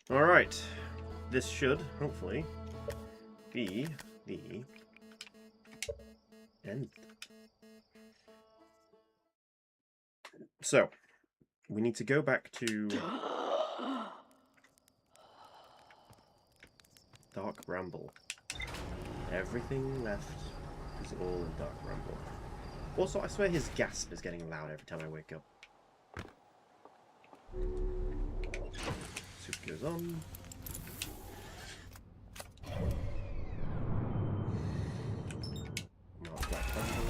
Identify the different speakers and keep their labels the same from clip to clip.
Speaker 1: Alright. This should, hopefully, be the end. So, we need to go back to Dark Bramble. Everything left is all in Dark Bramble. Also, I swear his gasp is getting loud every time I wake up. Soup goes on. Not Black Bramble.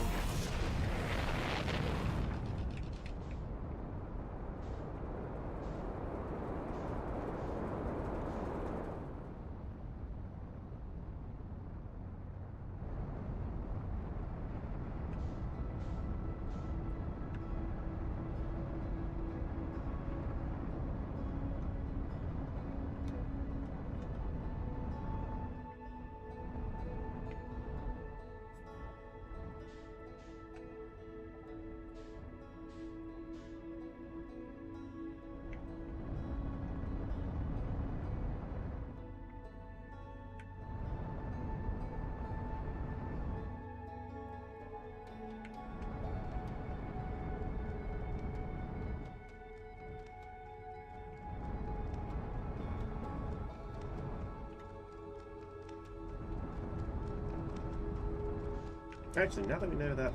Speaker 1: Actually, now that we know that...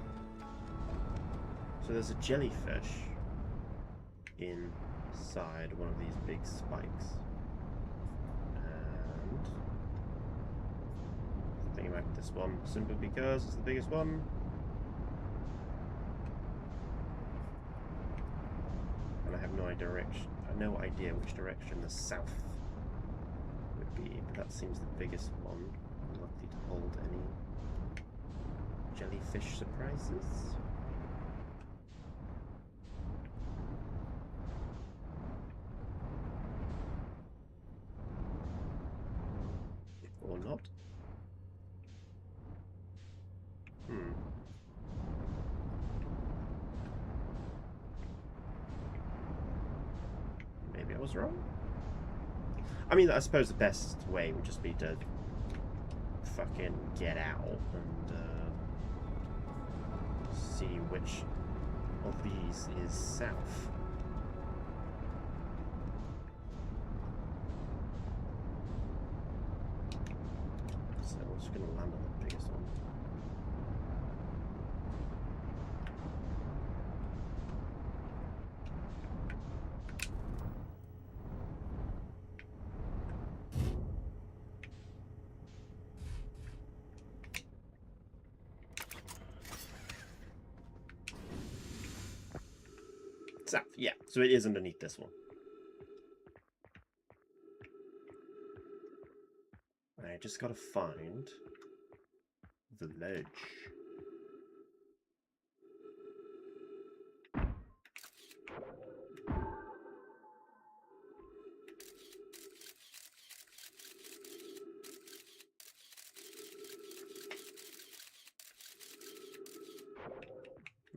Speaker 1: So there's a jellyfish inside one of these big spikes. And... I'm thinking about this one simply because it's the biggest one. And I have no idea which direction the south would be, but that seems the biggest one. Unlikely to hold any jellyfish surprises. Or not. Maybe I was wrong. I mean, I suppose the best way would just be to fucking get out and see which of these is south. So we're just going to land on the biggest one. South, yeah. So it is underneath this one. I just gotta find the ledge.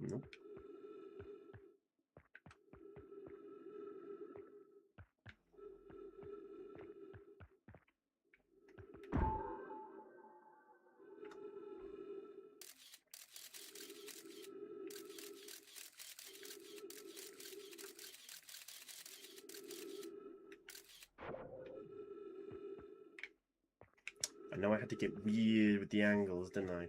Speaker 1: Nope. I know I had to get weird with the angles, didn't I?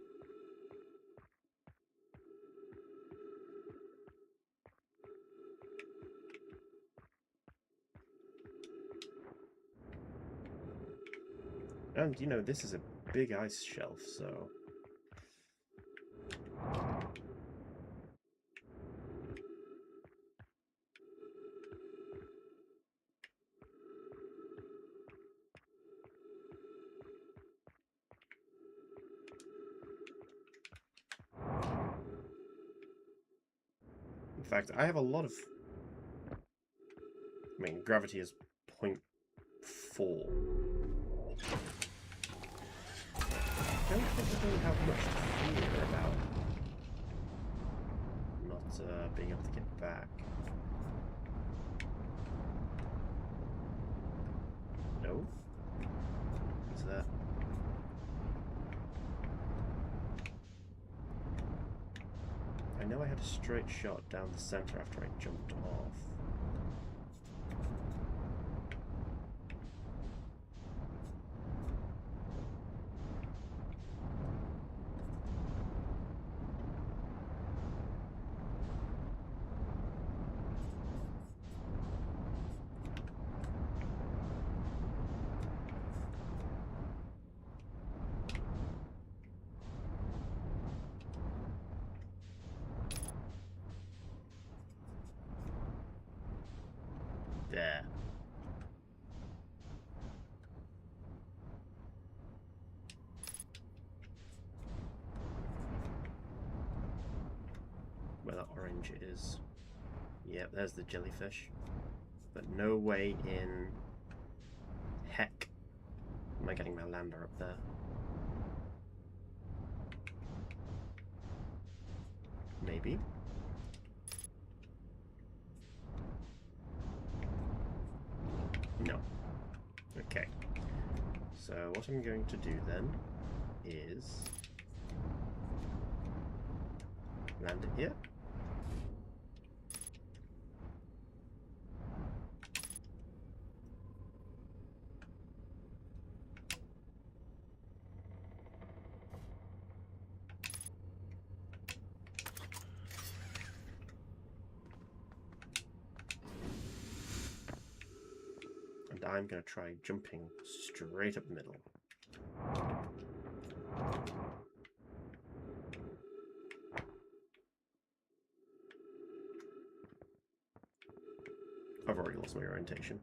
Speaker 1: And, you know, this is a big ice shelf, so... In fact, I have a lot of... I mean, gravity is 0.4. I don't think I don't have much to fear about not being able to get back. know I had a straight shot down the center after I jumped off. There. Where that orange is. Yep, there's the jellyfish. But no way in heck am I getting my lander up there. Maybe. No. Okay. So what I'm going to do then is land it here. And I'm going to try jumping straight up the middle. I've already lost my orientation.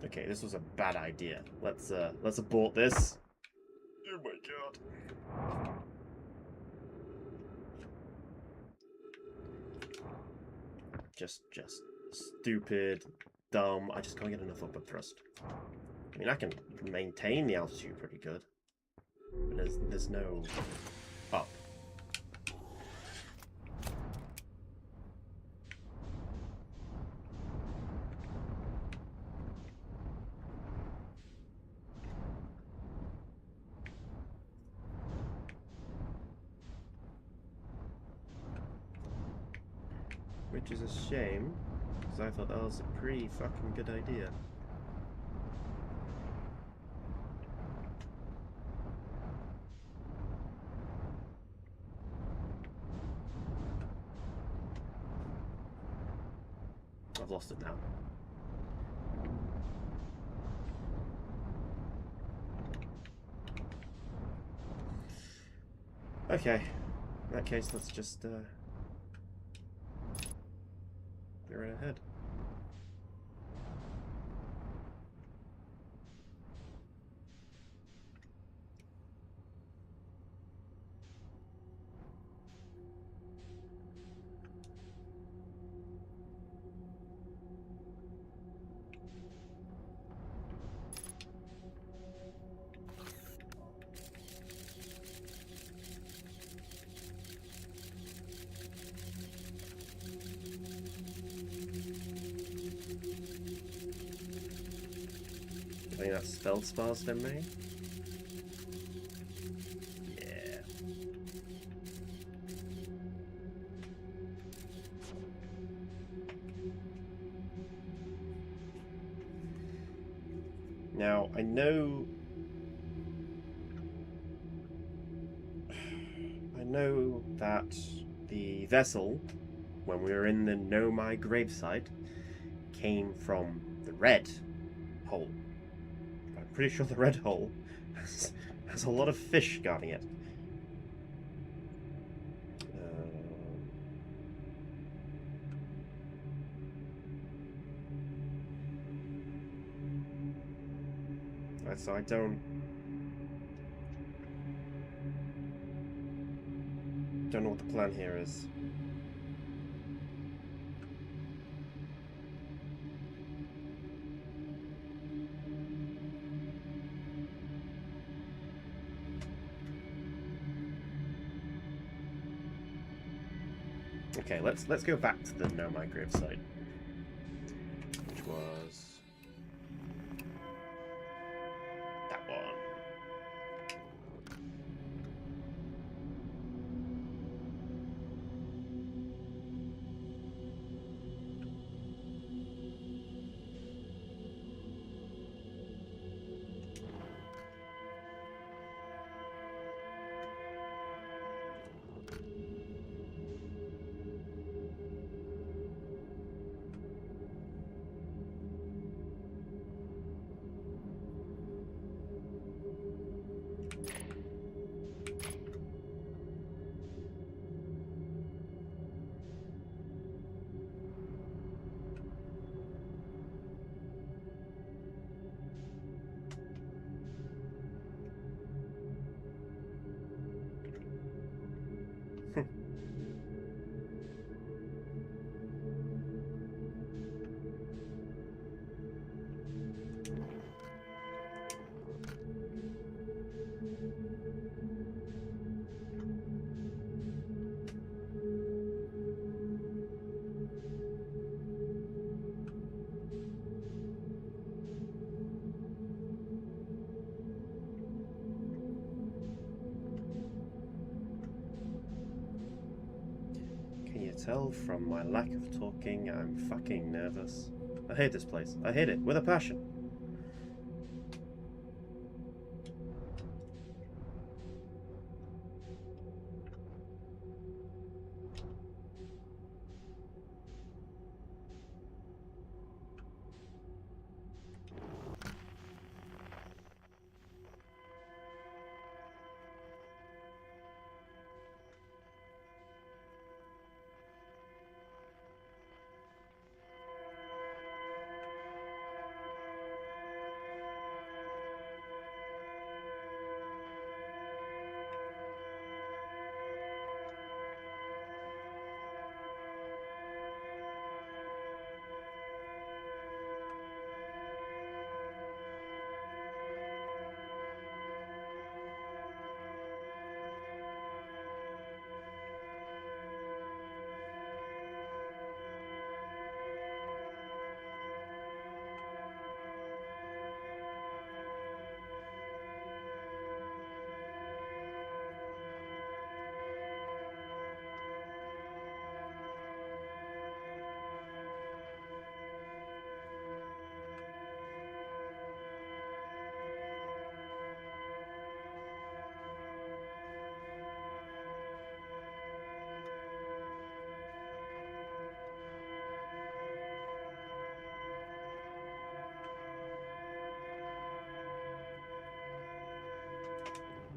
Speaker 1: Okay, this was a bad idea. Let's abort this. Oh my god. Just stupid, dumb. I just can't get enough upward thrust. I mean, I can maintain the altitude pretty good, but there's no up. Which is a shame, because I thought that was a pretty fucking good idea. I've lost it now. Okay, in that case, let's just go right ahead. I think that's Feldspars then, mate. Yeah. Now, I know that the vessel, when we were in the Nomai gravesite, came from the red hole. I'm pretty sure the red hole has a lot of fish guarding it. So I don't know what the plan here is. Okay, let's go back to the Know My Grave site, which was that one. Can you tell from my lack of talking I'm fucking nervous? I hate this place. I hate it with a passion.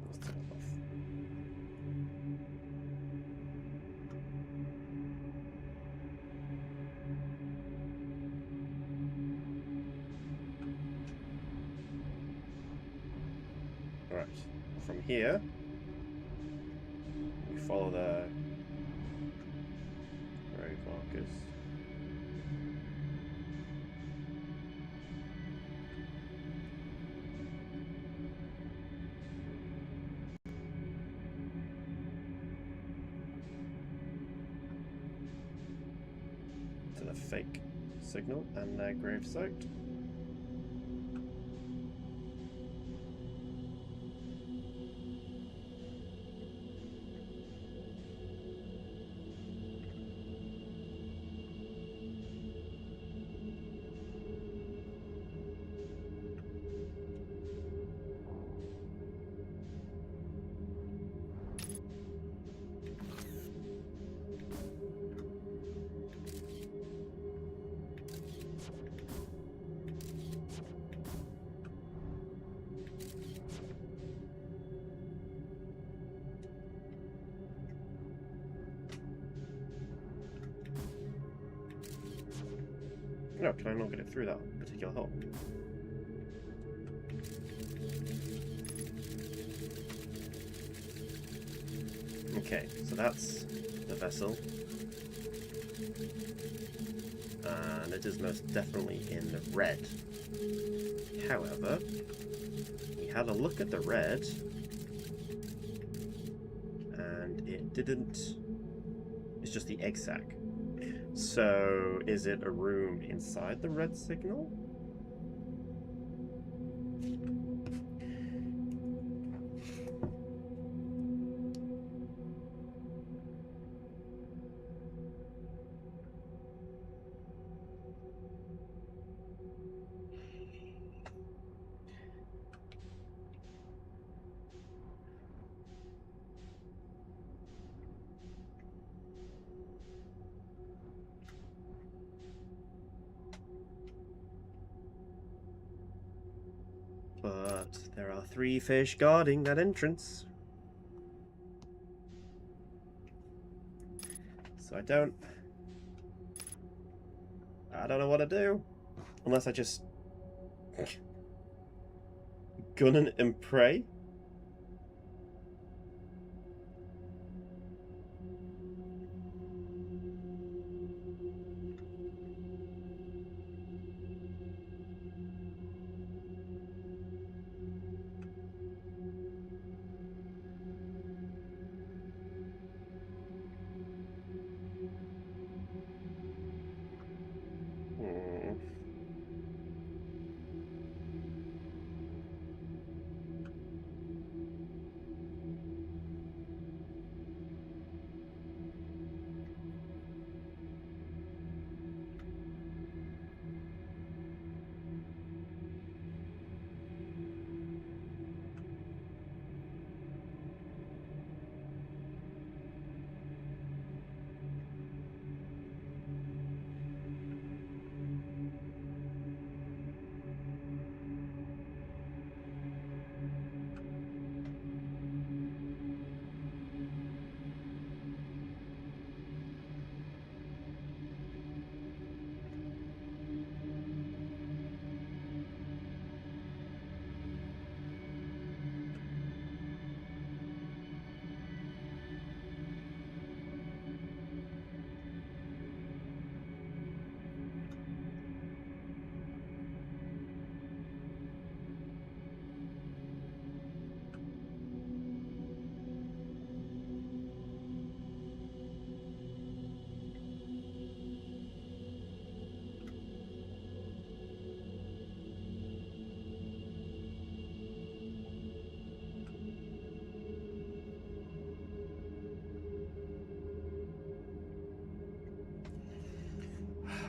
Speaker 1: Let's turn it off. Alright, from here, we follow the grave markers. To the fake signal and their grave site. No, can I not get it through that particular hole? Okay, so that's the vessel. And it is most definitely in the red. However, we had a look at the red, and it It's just the egg sac. So, is it a room inside the red signal? But there are 3 fish guarding that entrance. So I don't know what to do. Unless I just gun it and pray.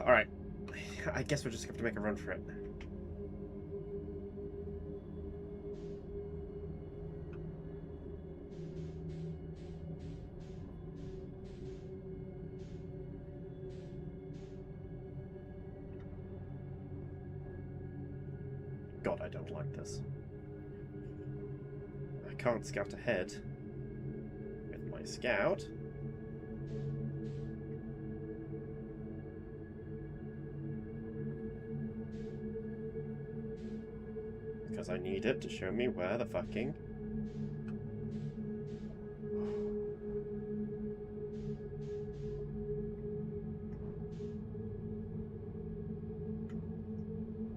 Speaker 1: Alright. I guess we're just going to have to make a run for it. God, I don't like this. I can't scout ahead with my scout. Because I need it to show me where the fucking...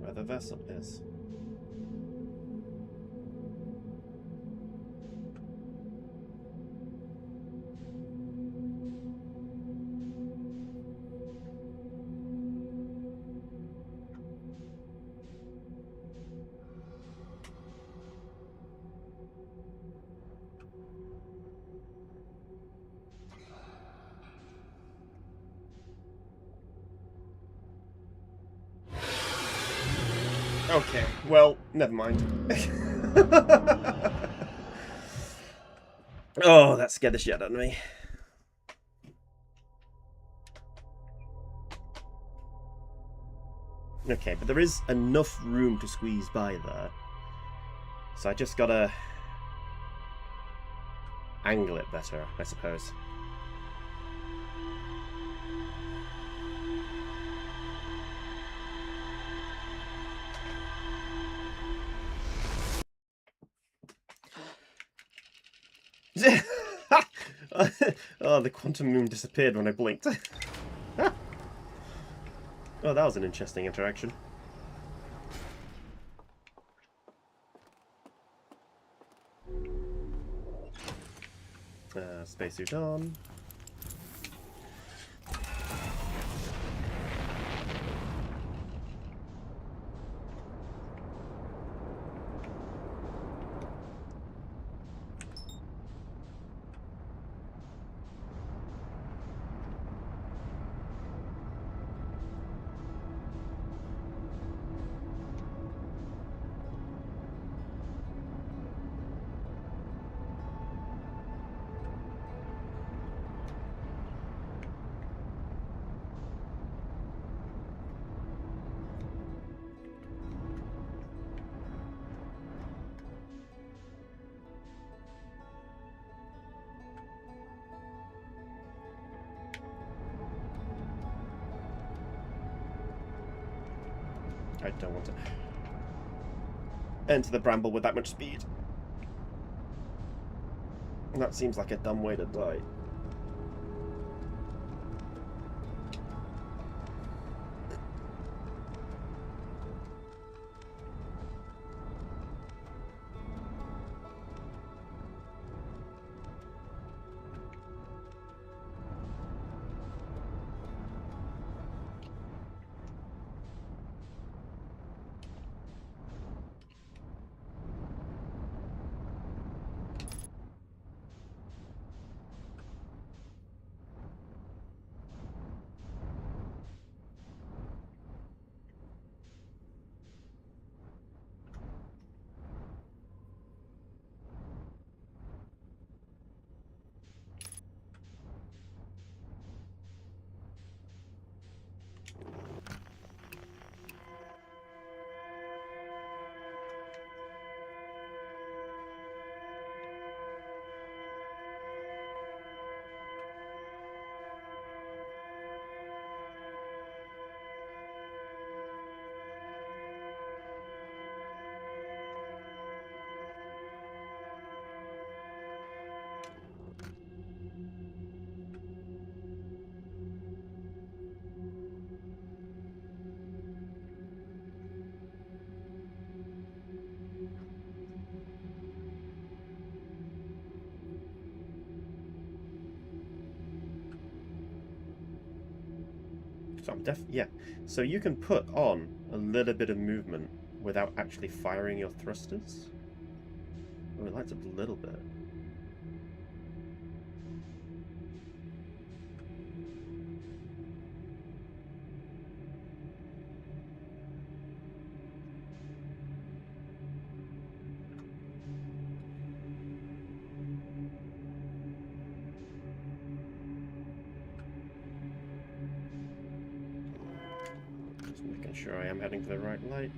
Speaker 1: where the vessel is. Okay, well, never mind. Oh, that scared the shit out of me. Okay, but there is enough room to squeeze by there. So I just gotta angle it better, I suppose. Oh, the quantum moon disappeared when I blinked. Oh, that was an interesting interaction. Spacesuit on. I don't want to enter the bramble with that much speed. That seems like a dumb way to die. So yeah. So you can put on a little bit of movement without actually firing your thrusters. Oh, it lights up a little bit. Just making sure I am heading for the right light.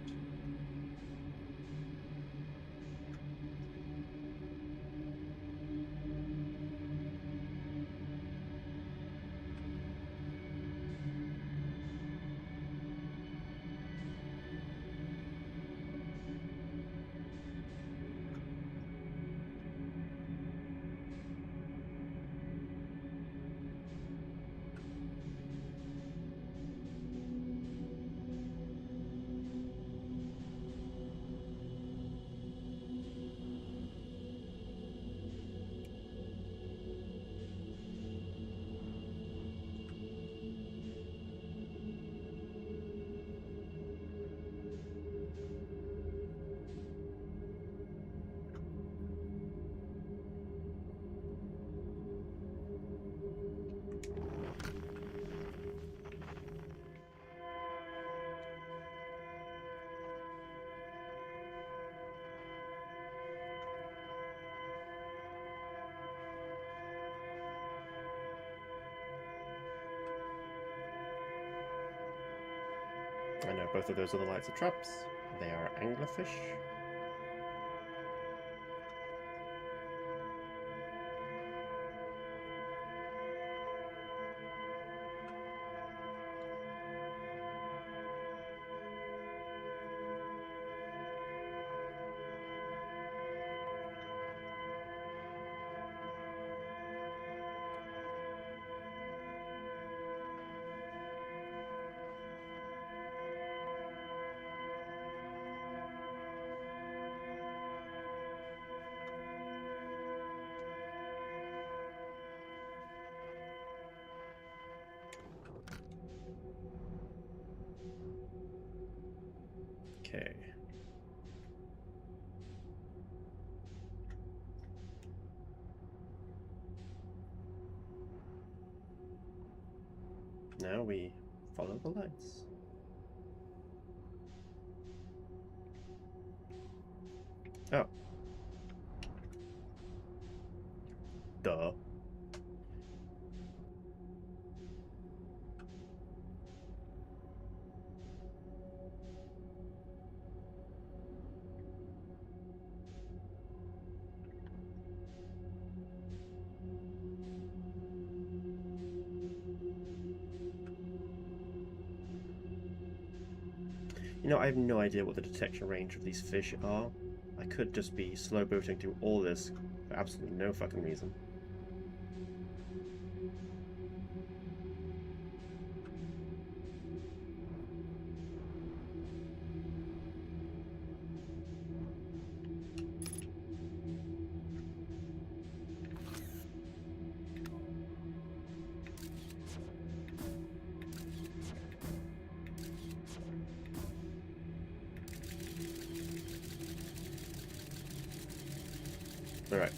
Speaker 1: I know both of those are the lights of traps. They are anglerfish. Okay. Now we follow the lights. Oh. Duh. You know, I have no idea what the detection range of these fish are. I could just be slow boating through all this for absolutely no fucking reason. Alright.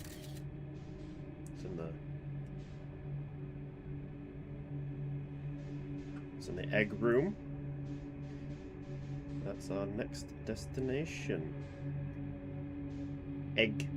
Speaker 1: It's in the egg room. That's our next destination. Egg.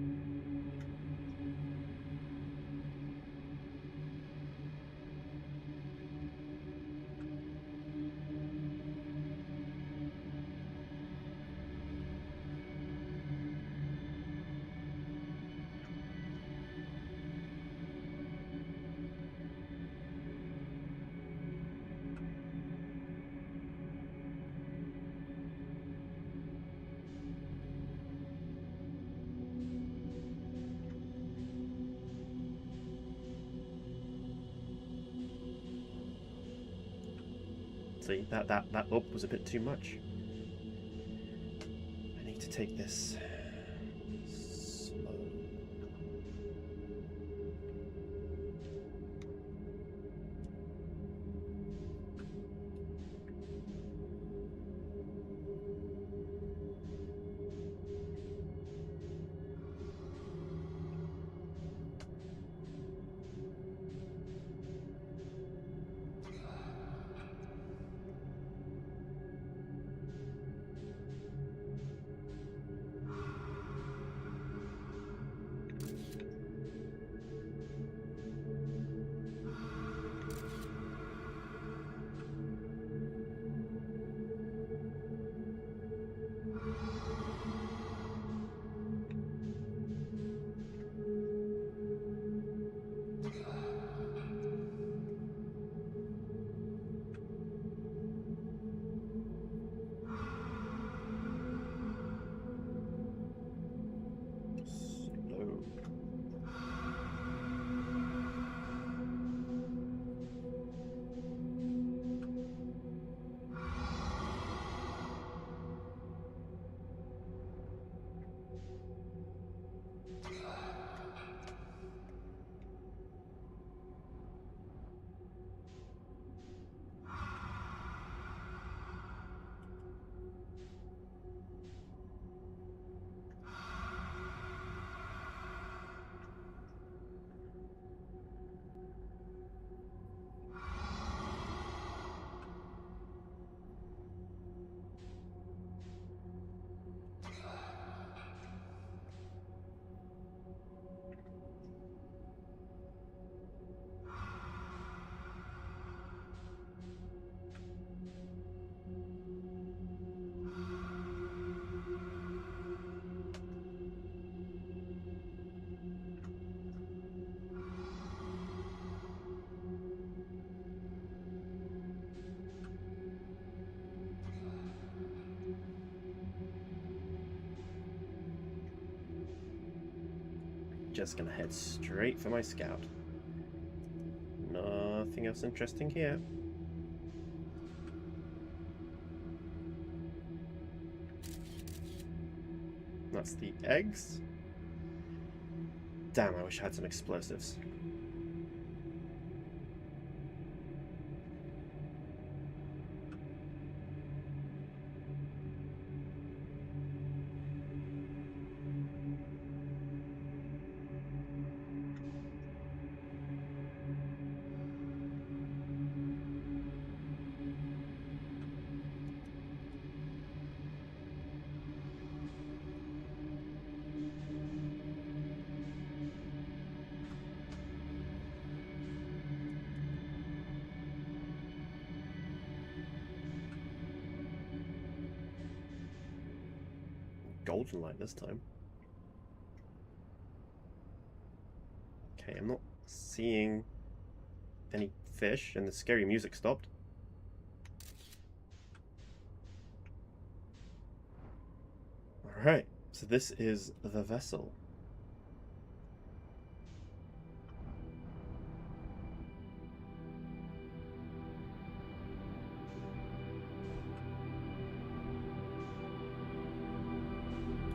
Speaker 1: See, that up was a bit too much. I need to take this slow. Slow. Just gonna head straight for my scout. Nothing else interesting here. That's the eggs. Damn, I wish I had some explosives. Golden light this time. Okay, I'm not seeing any fish, and the scary music stopped. Right, so this is the vessel.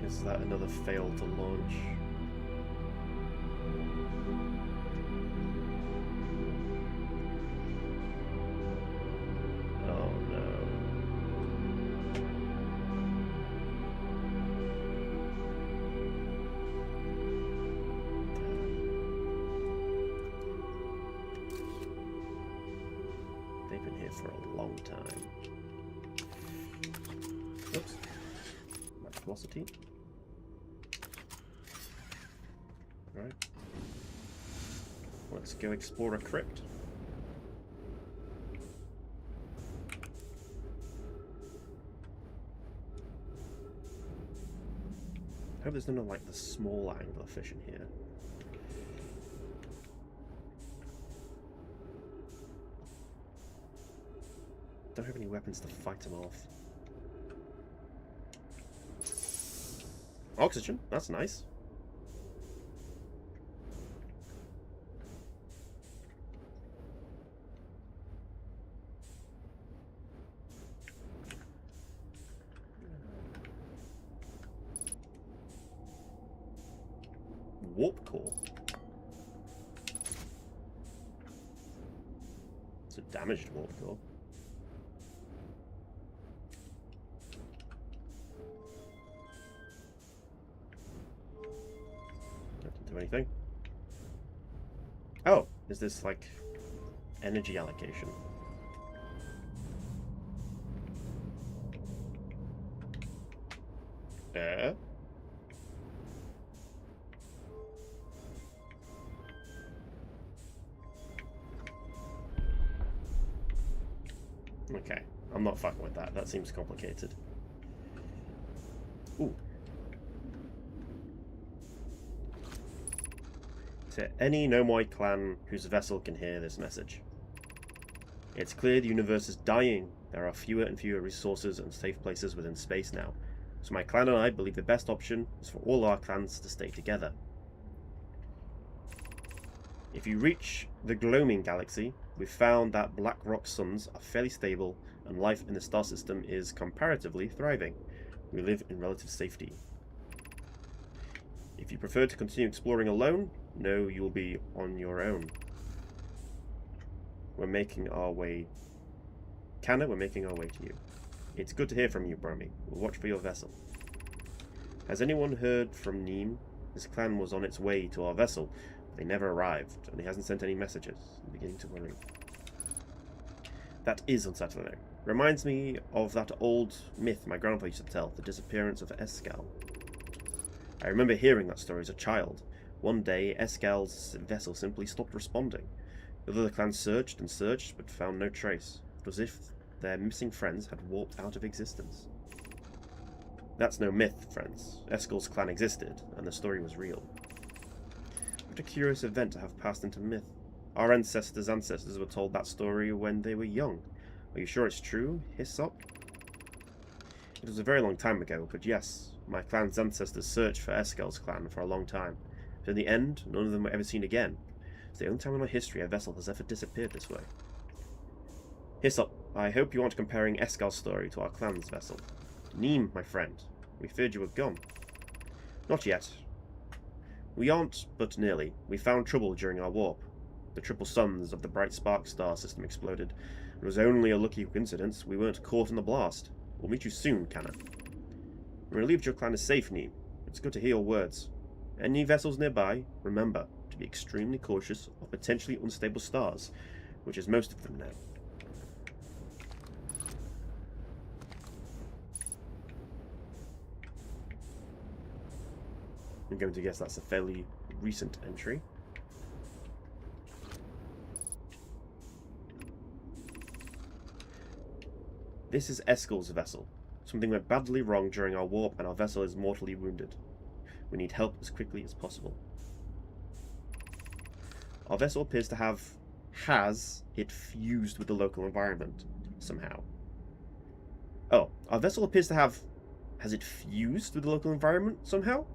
Speaker 1: Is that another fail to launch? Oh no. They've been here for a long time. Oops. Max velocity. Right. Let's go explore a crypt. I hope there's none of like the small anglerfish in here. Don't have any weapons to fight them off. Oxygen, that's nice. Warp core. It's a damaged warp core. That didn't do anything. Oh, is this like energy allocation? Okay, I'm not fucking with that. That seems complicated. Ooh. To any Nomoi clan whose vessel can hear this message. It's clear the universe is dying. There are fewer and fewer resources and safe places within space now. So my clan and I believe the best option is for all our clans to stay together. If you reach the gloaming galaxy, we've found that black rock suns are fairly stable and life in the star system is comparatively thriving. We live in relative safety. If you prefer to continue exploring alone, know you'll be on your own. We're making our way... Canna, we're making our way to you. It's good to hear from you, Bromy. We'll watch for your vessel. Has anyone heard from Neem? His clan was on its way to our vessel. They never arrived, and he hasn't sent any messages. I'm beginning to worry. That is unsettling. Reminds me of that old myth my grandpa used to tell, the disappearance of Escal. I remember hearing that story as a child. One day, Escal's vessel simply stopped responding. The other clans searched and searched, but found no trace. It was as if their missing friends had warped out of existence. That's no myth, friends. Escal's clan existed, and the story was real. What a curious event to have passed into myth. Our ancestors' ancestors were told that story when they were young. Are you sure it's true, Hyssop? It was a very long time ago, but yes, my clan's ancestors searched for Eskel's clan for a long time. But in the end, none of them were ever seen again. It's the only time in our history a vessel has ever disappeared this way. Hyssop, I hope you aren't comparing Eskel's story to our clan's vessel. Neem, my friend, we feared you were gone. Not yet. We aren't, but nearly. We found trouble during our warp. The triple suns of the bright spark star system exploded. It was only a lucky coincidence we weren't caught in the blast. We'll meet you soon, Canna. We're relieved your clan is safe, Neem. It's good to hear your words. Any vessels nearby, remember to be extremely cautious of potentially unstable stars, which is most of them now. I'm going to guess that's a fairly recent entry. This is Eskel's vessel. Something went badly wrong during our warp and our vessel is mortally wounded. We need help as quickly as possible. Our vessel appears to has it fused with the local environment somehow. Oh, our vessel appears to have Has it fused with the local environment somehow?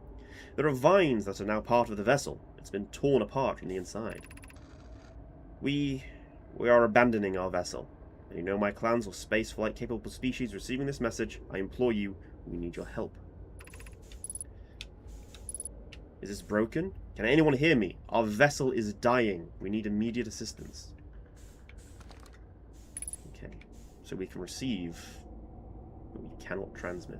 Speaker 1: There are vines that are now part of the vessel. It's been torn apart from the inside. We are abandoning our vessel. Any Nomai clans or spaceflight capable species receiving this message, I implore you, we need your help. Is this broken? Can anyone hear me? Our vessel is dying. We need immediate assistance. Okay, so we can receive, but we cannot transmit.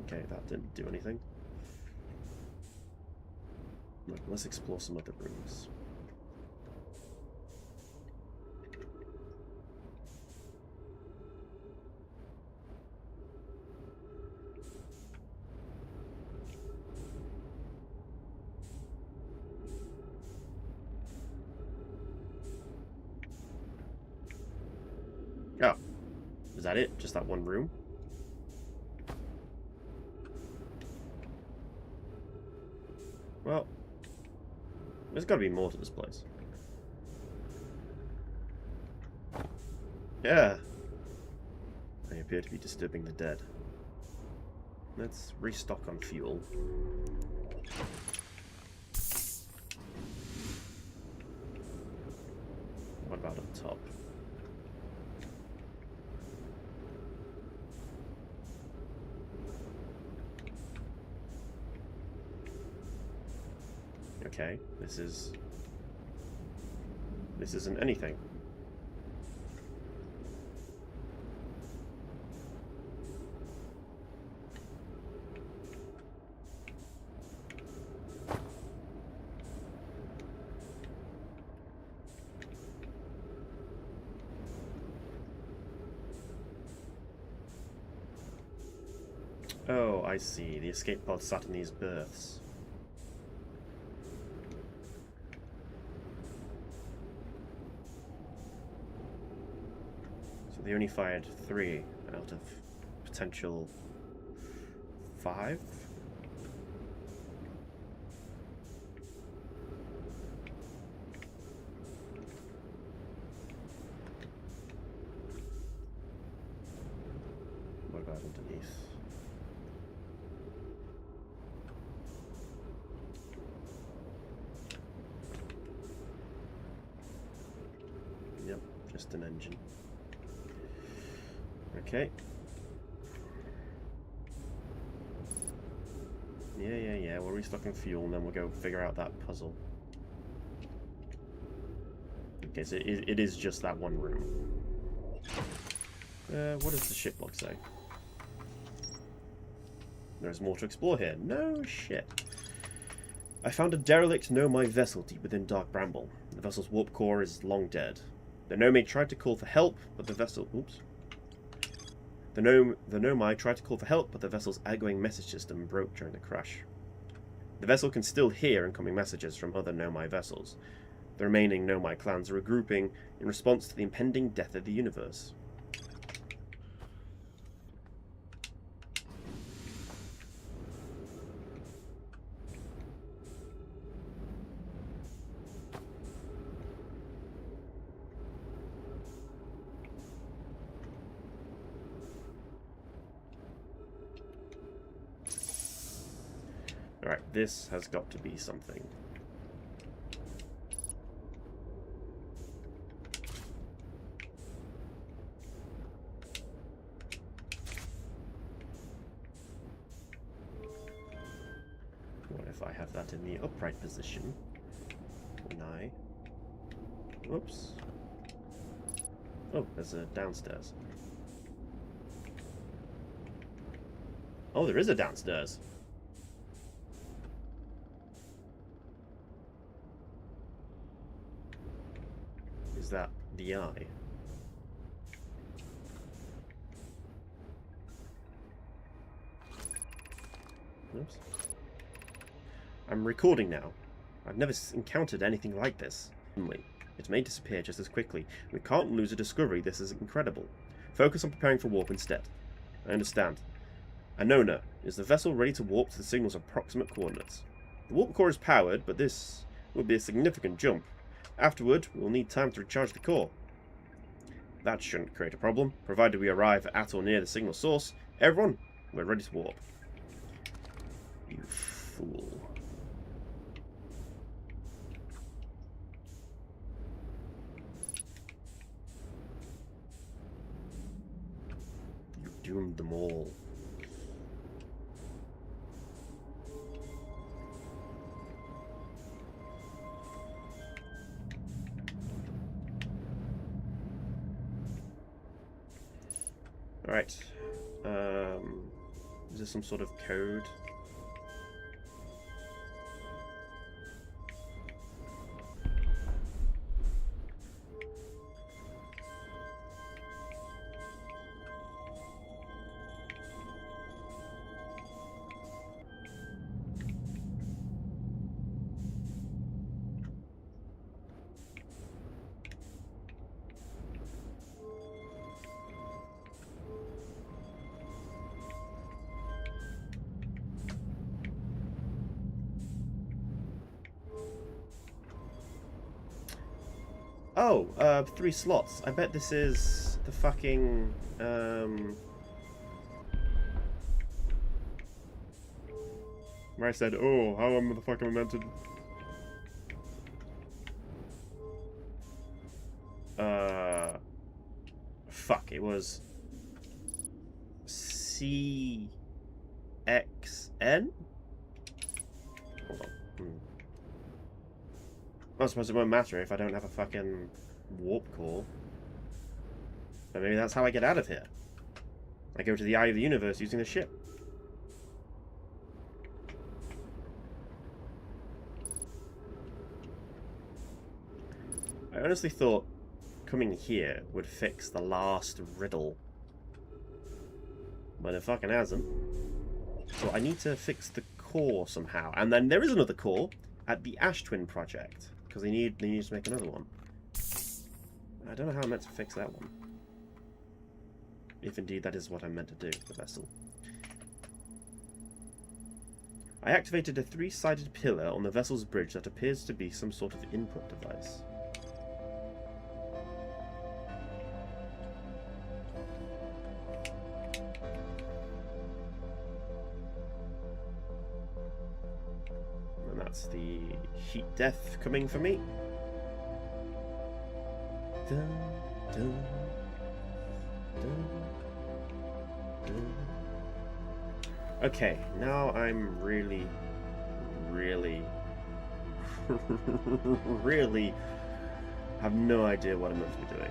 Speaker 1: Okay, that didn't do anything. Look, let's explore some other rooms. Oh, is that it? Just that one room? Well, there's got to be more to this place. Yeah. They appear to be disturbing the dead. Let's restock on fuel. What about up top? Okay, this isn't anything. Oh, I see. The escape pod sat in these berths. They only fired 3 out of potential 5. What about underneath? Yep, just an engine. Okay. Yeah. We'll restock on fuel and then we'll go figure out that puzzle. Okay, so it is just that one room. What does the ship log say? There's more to explore here. No shit. I found a derelict Nomai vessel deep within Dark Bramble. The vessel's warp core is long dead. The Nomai tried to call for help, but the vessel... Oops. The Nomai tried to call for help, but the vessel's outgoing message system broke during the crash. The vessel can still hear incoming messages from other Nomai vessels. The remaining Nomai clans are regrouping in response to the impending death of the universe. Alright, this has got to be something. What if I have that in the upright position? When I... Whoops. Oh, there's a downstairs. Oh, there is a downstairs. Is that the eye? Oops. I'm recording now. I've never encountered anything like this. It may disappear just as quickly. We can't lose a discovery. This is incredible. Focus on preparing for warp instead. I understand. Anona, is the vessel ready to warp to the signal's approximate coordinates? The warp core is powered, but this will be a significant jump. Afterward, we'll need time to recharge the core. That shouldn't create a problem, provided we arrive at or near the signal source. Everyone, we're ready to warp. You fool. You doomed them all. Alright. Is this some sort of code? Oh, 3 slots. I bet this is the fucking, where I said, oh, how am I the fuck am I meant to... Fuck, it was... CXN? Hold on. I suppose it won't matter if I don't have a fucking warp core. But maybe that's how I get out of here. I go to the eye of the universe using the ship. I honestly thought coming here would fix the last riddle. But it fucking hasn't. So I need to fix the core somehow. And then there is another core at the Ash Twin project. Because they need to make another one. I don't know how I'm meant to fix that one. If indeed that is what I'm meant to do, the vessel. I activated a 3-sided pillar on the vessel's bridge that appears to be some sort of input device. And that's the heat death coming for me. Dun, dun, dun, dun. Okay, now I'm really have no idea what I'm meant to be doing.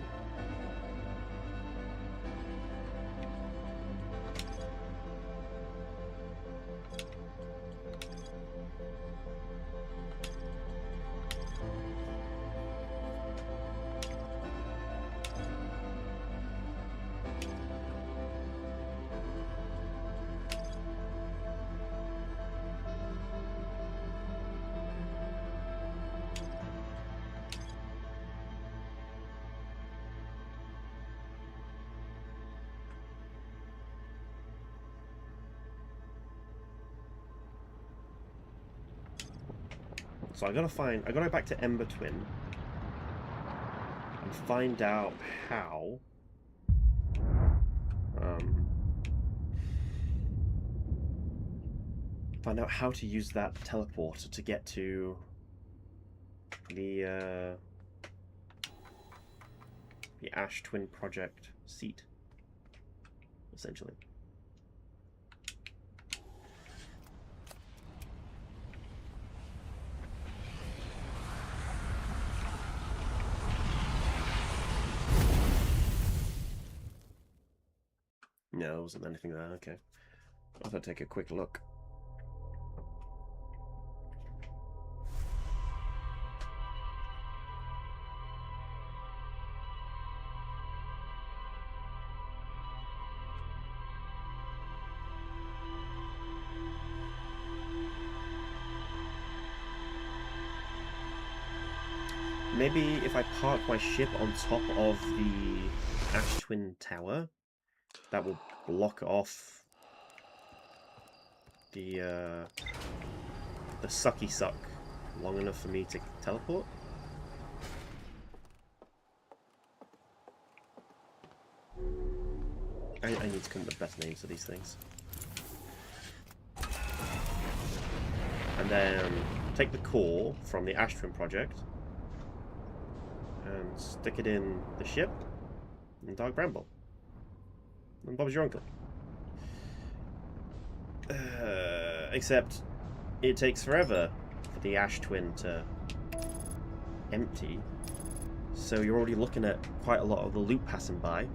Speaker 1: So I gotta go back to Ember Twin and find out how to use that teleporter to get to the Ash Twin project seat, essentially. No, there wasn't anything there, okay. I'll have to take a quick look. Maybe if I park my ship on top of the Ash Twin Tower, that will block off the sucky suck long enough for me to teleport. I need to come up with better names for these things. And then take the core from the Ash Twin project and stick it in the ship in Dark Bramble. And Bob's your uncle. Except it takes forever for the Ash Twin to empty, so you're already looking at quite a lot of the loot passing by.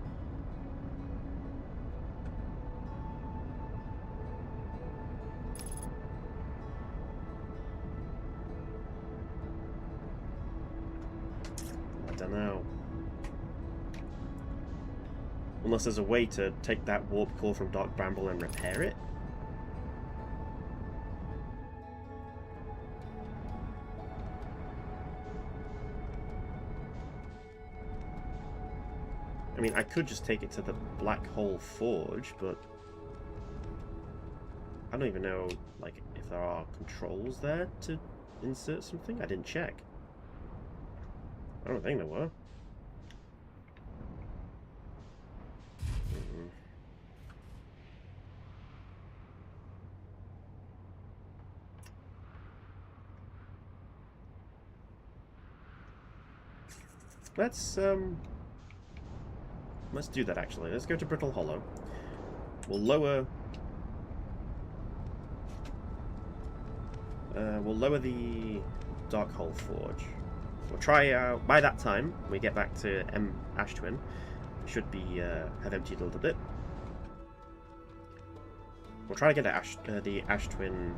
Speaker 1: I don't know. Unless there's a way to take that warp core from Dark Bramble and repair it. I mean, I could just take it to the Black Hole Forge, but I don't even know, like, if there are controls there to insert something. I didn't check. I don't think there were. Let's do that actually. Let's go to Brittle Hollow. We'll lower the Dark Hole Forge. We'll try out by that time we get back to Ash Twin. Should be have emptied a little bit. We'll try to get the Ash Twin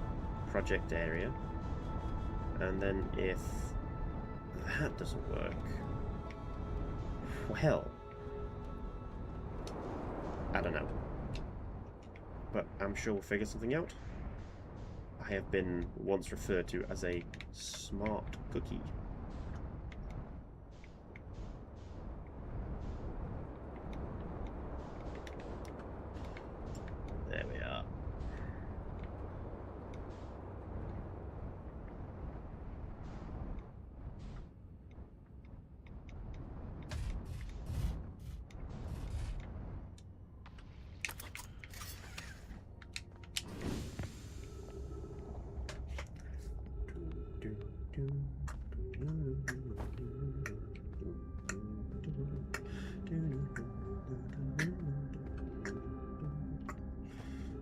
Speaker 1: project area, and then if that doesn't work, well, I don't know. But I'm sure we'll figure something out. I have been once referred to as a smart cookie. There we are.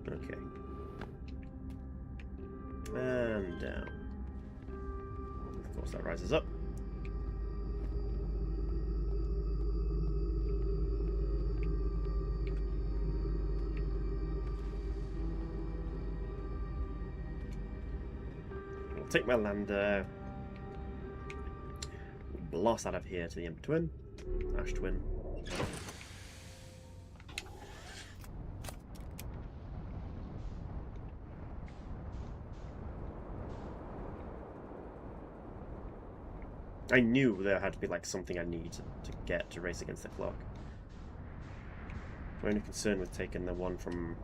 Speaker 1: Okay. And down. Of course that rises up. I'll take my lander. Blast out of here to the Imp Twin. Ash Twin. I knew there had to be like something I need to get to race against the clock. My only concern with taking the one from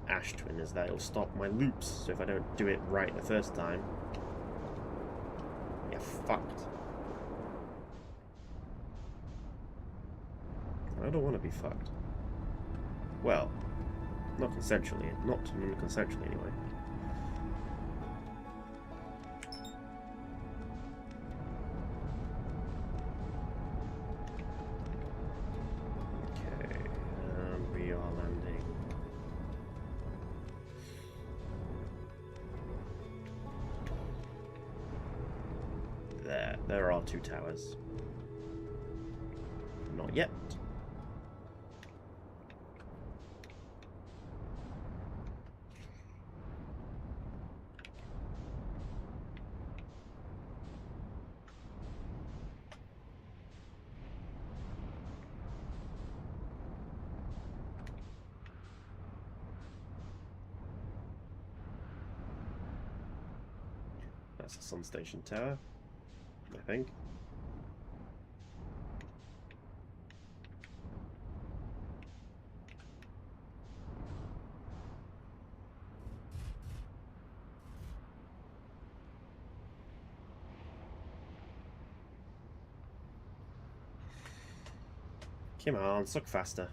Speaker 1: Ash Twin is that it'll stop my loops, so if I don't do it right the first time, you're fucked. I don't want to be fucked. Well, not consensually, not consensually anyway. There are 2 towers. Not yet. That's the Sun Station Tower, I think. Come on, suck faster.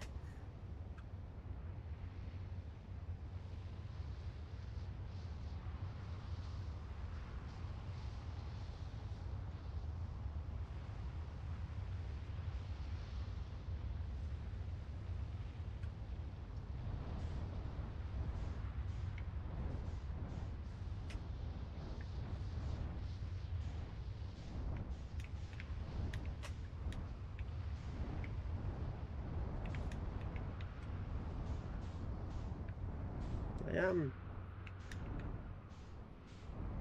Speaker 1: I am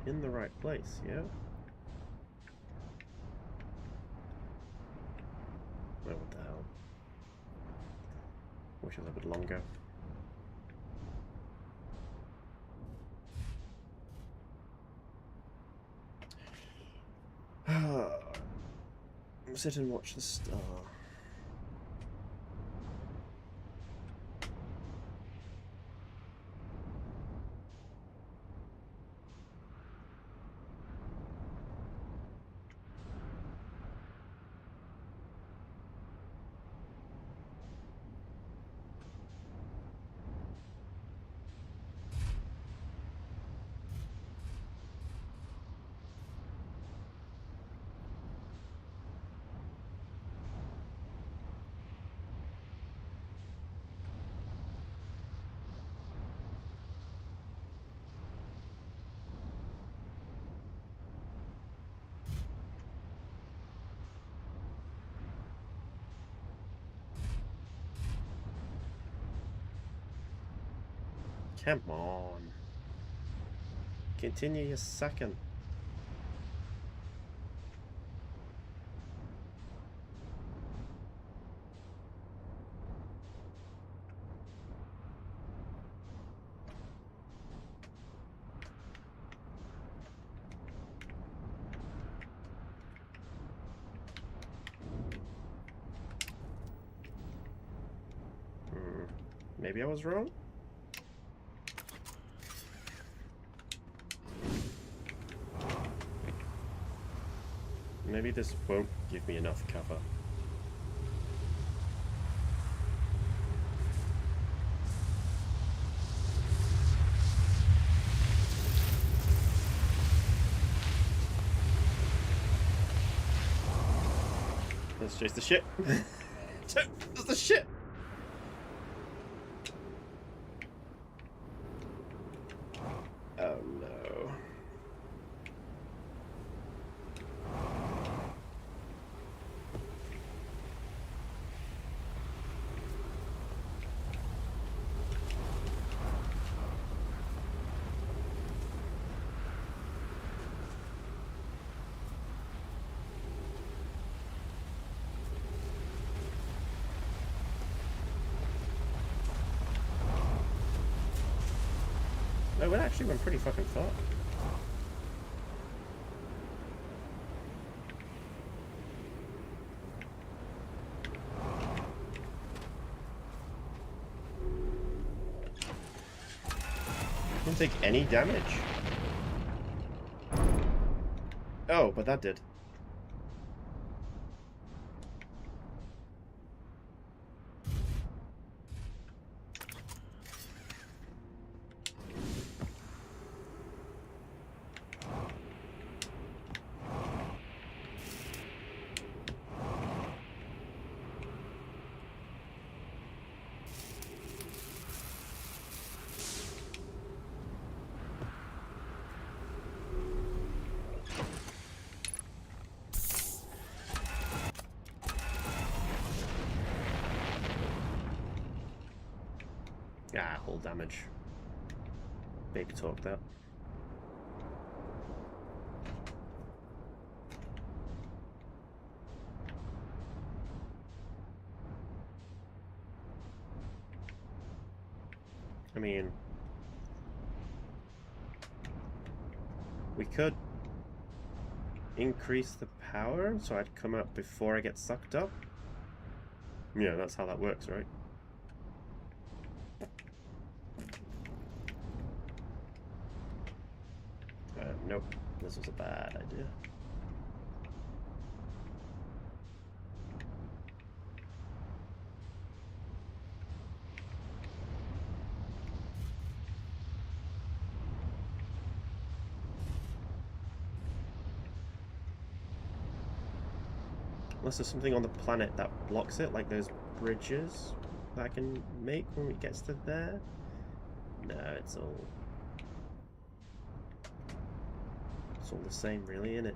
Speaker 1: in the right place, yeah? Oh, what the hell? Wish it was a bit longer. Sit and watch the star. Come on. Continue your second. Maybe I was wrong? Maybe this won't give me enough cover. Let's chase the shit. That's the shit! Oh no. No, it actually went pretty fucking far. Didn't take any damage. Oh, but that did. Ah, hull damage. Big talk that. I mean, we could increase the power so I'd come up before I get sucked up. Yeah, that's how that works, right? Nope, this was a bad idea. Unless there's something on the planet that blocks it, like those bridges that I can make when it gets to there. No, it's all the same, really, isn't it?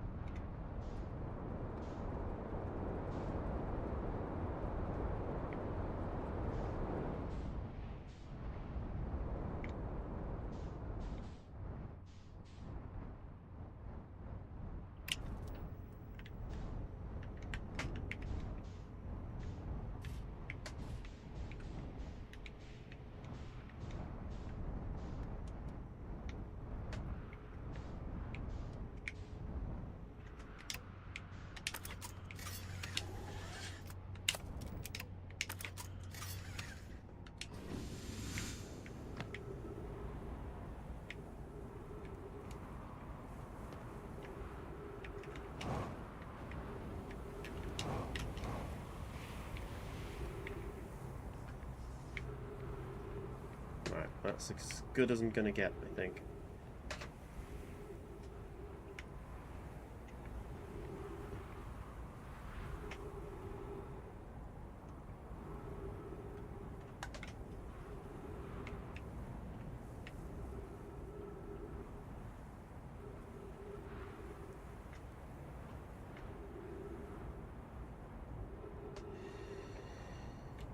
Speaker 1: Right, that's as good as I'm gonna get, I think.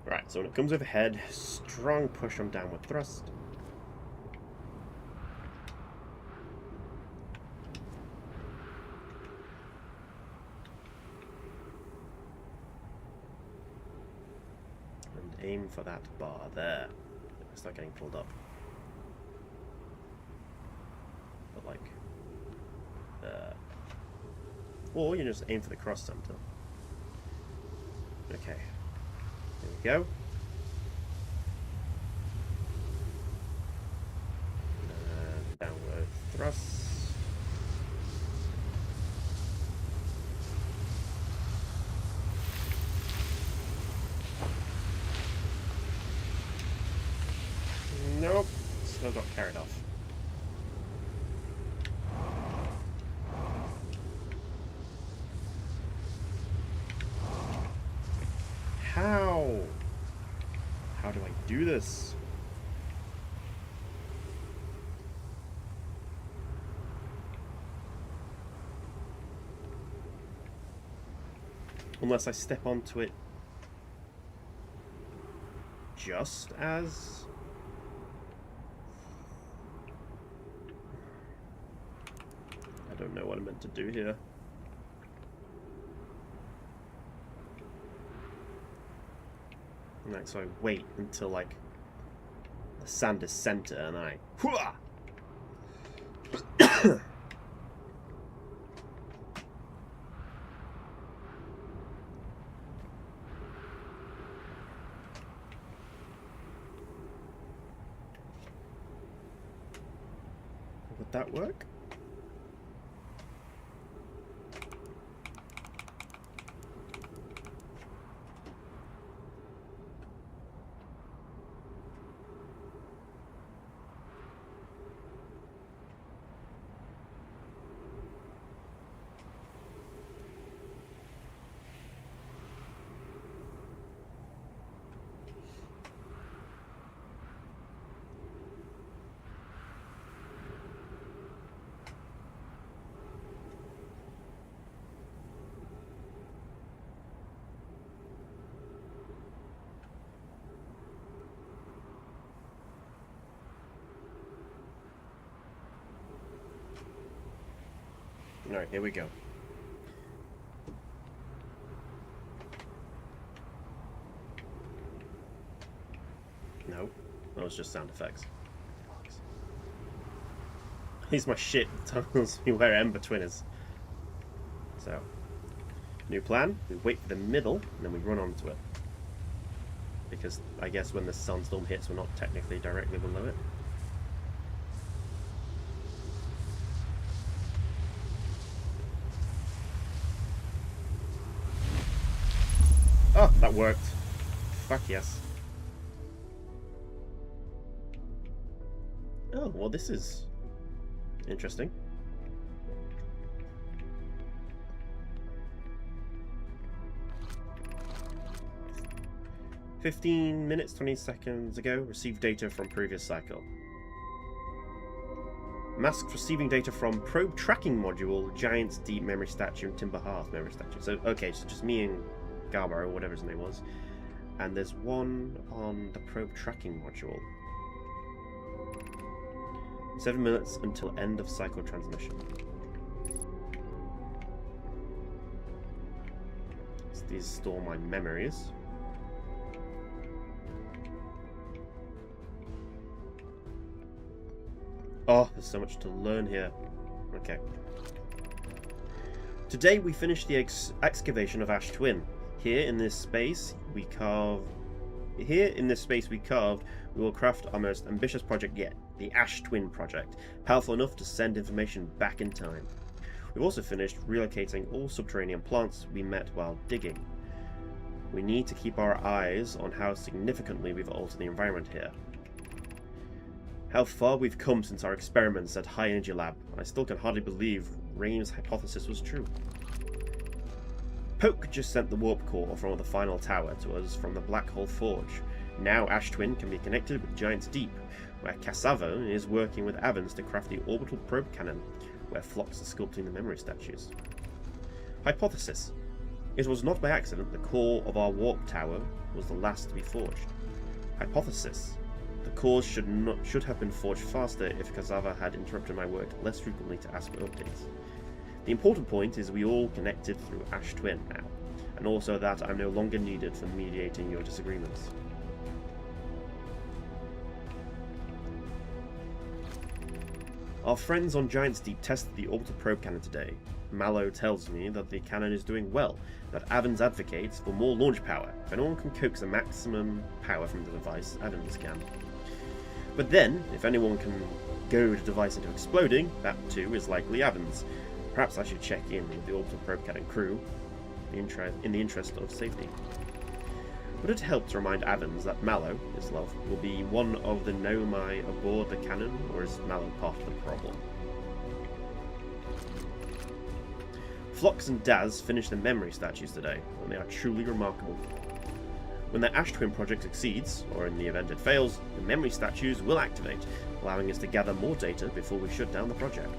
Speaker 1: Right, so when it comes overhead, strong push on downward thrust. And aim for that bar there. It's not getting pulled up. But like, or you just aim for the cross center. Okay. There we go. And downward thrust. Nope. Still got carried off. How? How do I do this? Unless I step onto it just as... I don't know what I'm meant to do here. Like, so I wait until like the sand is center and I would that work? Alright, here we go. No, that was just sound effects. At least my shit tells me where Ember Twin is. So, new plan, we wait for the middle, and then we run onto it. Because I guess when the sandstorm hits, we're not technically directly below it. Oh, that worked. Fuck yes. Oh, well this is interesting. 15 minutes, 20 seconds ago, received data from previous cycle. Masked receiving data from probe tracking module, Giant's Deep memory statue, and Timber Hearth memory statue. So, okay, so just me and Garbo, or whatever his name was. And there's one on the probe tracking module. 7 minutes until end of cycle transmission. So these store my memories. Oh, there's so much to learn here. Okay. Today we finished the excavation of Ash Twin. Here in this space we carved, we will craft our most ambitious project yet, the Ash Twin project, powerful enough to send information back in time. We've also finished relocating all subterranean plants we met while digging. We need to keep our eyes on how significantly we've altered the environment here. How far we've come since our experiments at High Energy Lab. I still can hardly believe Rain's hypothesis was true. Poke just sent the warp core from the final tower to us from the Black Hole Forge. Now Ash Twin can be connected with Giant's Deep, where Cassava is working with Avens to craft the orbital probe cannon, where Phlox is sculpting the memory statues. Hypothesis. It was not by accident the core of our warp tower was the last to be forged. Hypothesis. The cores should have been forged faster if Cassava had interrupted my work less frequently to ask for updates. The important point is we all connected through Ash Twin now, and also that I'm no longer needed for mediating your disagreements. Our friends on Giant's Deep tested the orbital probe cannon today. Mallow tells me that the cannon is doing well, that Avens advocates for more launch power. If anyone can coax the maximum power from the device, Avens can. But then, if anyone can goad the device into exploding, that too is likely Avens. Perhaps I should check in with the orbital probe cannon crew, in the interest of safety. Would it help to remind Avens that Mallow, his love, will be one of the Nomai aboard the cannon, or is Mallow part of the problem? Phlox and Daz finished the memory statues today, and they are truly remarkable. When the Ash Twin project succeeds, or in the event it fails, the memory statues will activate, allowing us to gather more data before we shut down the project.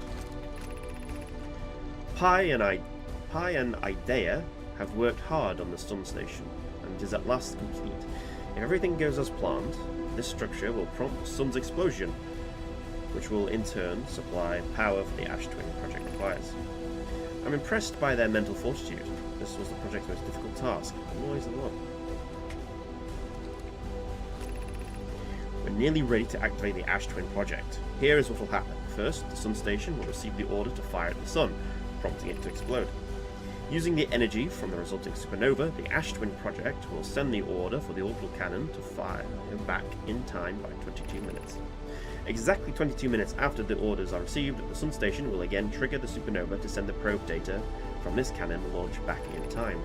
Speaker 1: Pi and Idea have worked hard on the Sun Station, and is at last complete. If everything goes as planned, this structure will prompt the Sun's explosion, which will in turn supply power for the Ash Twin project requires. I'm impressed by their mental fortitude. This was the project's most difficult task, always the one. We're nearly ready to activate the Ash Twin project. Here is what will happen. First, the Sun Station will receive the order to fire at the Sun, prompting it to explode. Using the energy from the resulting supernova, the Ash Twin project will send the order for the orbital cannon to fire back in time by 22 minutes. Exactly 22 minutes after the orders are received, the Sun Station will again trigger the supernova to send the probe data from this cannon launch back in time.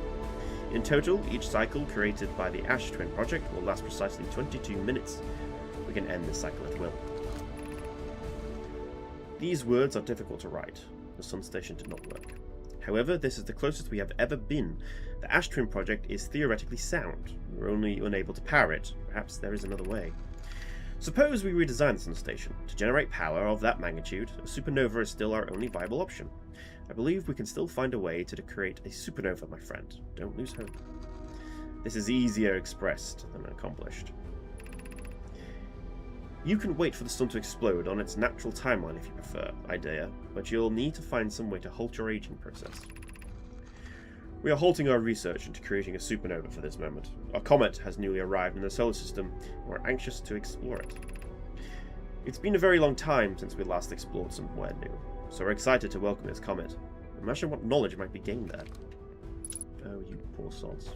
Speaker 1: In total, each cycle created by the Ash Twin project will last precisely 22 minutes. We can end this cycle at will. These words are difficult to write. The Sun Station did not work. However, this is the closest we have ever been. The Ash Twin project is theoretically sound. We're only unable to power it. Perhaps there is another way. Suppose we redesign the Sun Station. To generate power of that magnitude, a supernova is still our only viable option. I believe we can still find a way to create a supernova, my friend. Don't lose hope. This is easier expressed than accomplished. You can wait for the sun to explode on its natural timeline if you prefer, Idea, but you'll need to find some way to halt your aging process. We are halting our research into creating a supernova for this moment. A comet has newly arrived in the solar system, and we're anxious to explore it. It's been a very long time since we last explored somewhere new, so we're excited to welcome this comet. Imagine what knowledge might be gained there. Oh, you poor sods.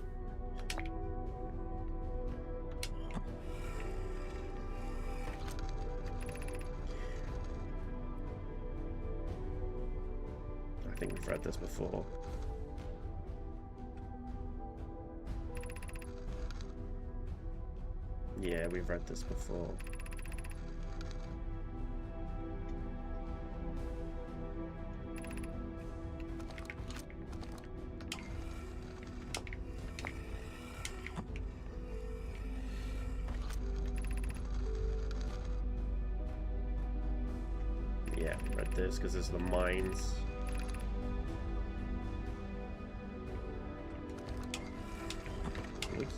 Speaker 1: I think we've read this before. Yeah, we've read this before. read this because there's the mines. Oops.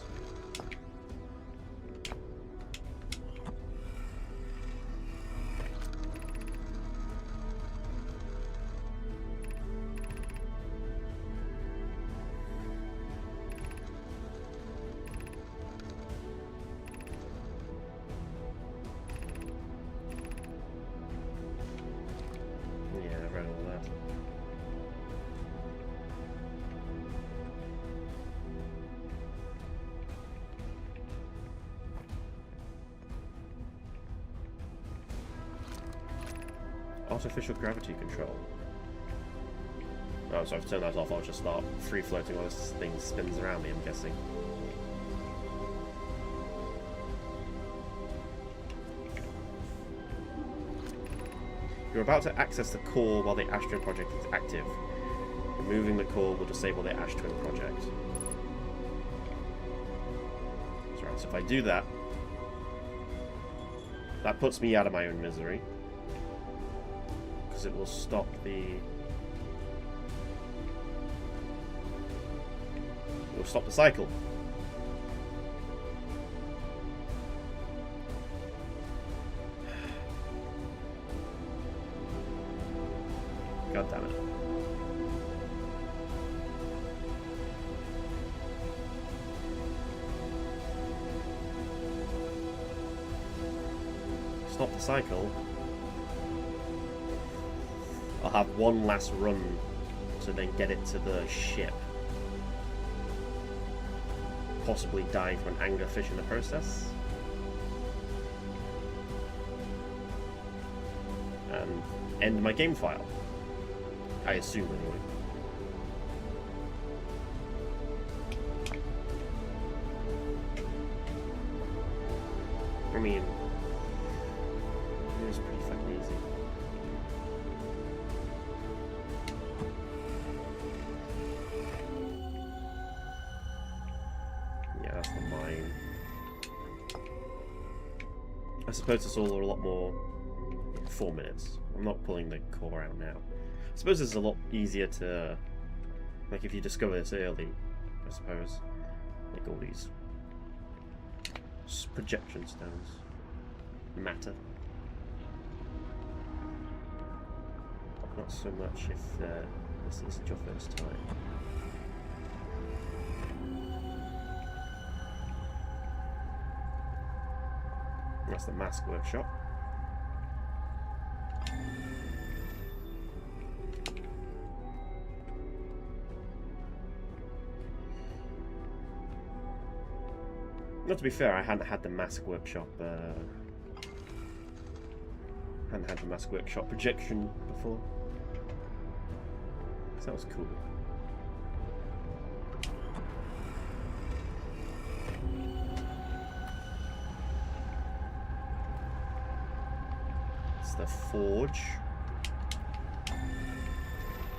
Speaker 1: Artificial gravity control. Oh, so I've turned that off. I'll just start free floating while this thing spins around me, I'm guessing. You're about to access the core while the Ash Twin project is active. Removing the core will disable the Ash Twin project. That's right, so if I do that, that puts me out of my own misery. It will stop the... It will stop the cycle. God damn it. Stop the cycle. I'll have one last run to then get it to the ship. Possibly die from an anglerfish in the process. And end my game file. I assume, anyway. I mean, it was pretty fucking easy. I suppose it's all a lot more... 4 minutes. I'm not pulling the core out now. I suppose it's a lot easier to... Like, if you discover this early, I suppose. Like all these... projection stones. Matter. Not so much if this isn't your first time. That's the mask workshop. Not to be fair, I hadn't had the mask workshop. Hadn't had the mask workshop projection before. So that was cool. The forge.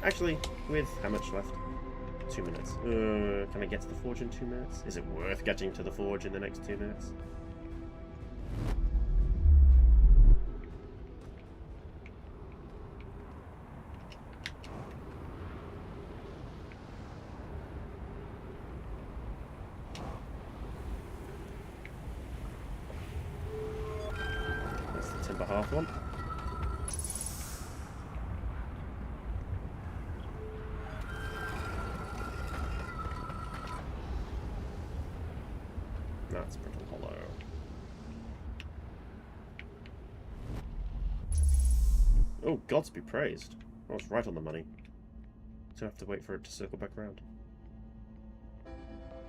Speaker 1: Actually, with how much left? 2 minutes. Can I get to the forge in 2 minutes? Is it worth getting to the forge in the next 2 minutes? That's the timber half one. That's pretty hollow. Oh, gods be praised. I was right on the money. So I have to wait for it to circle back around.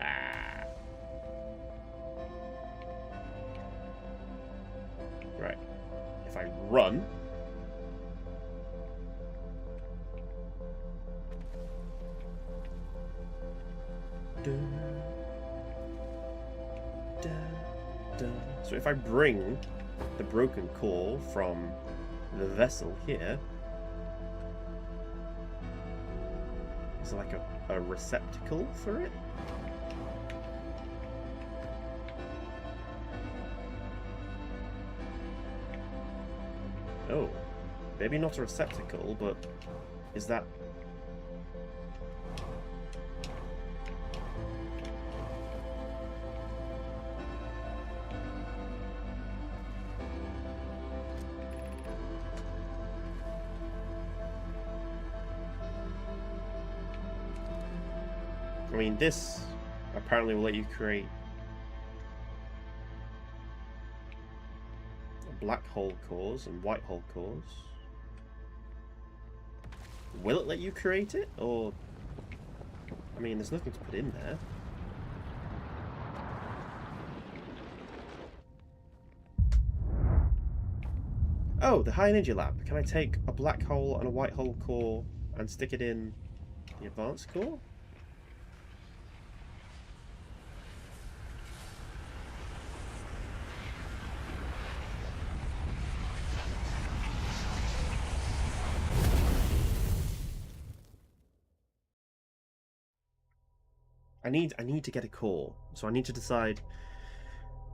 Speaker 1: Ah. Right. If I run... So if I bring the broken core from the vessel here, is there like a receptacle for it? Oh. Maybe not a receptacle, but is that... I mean, this apparently will let you create black hole cores and white hole cores. Will it let you create it? Or... I mean, there's nothing to put in there. Oh, the high energy lab. Can I take a black hole and a white hole core and stick it in the advanced core? I need to get a core, so I need to decide.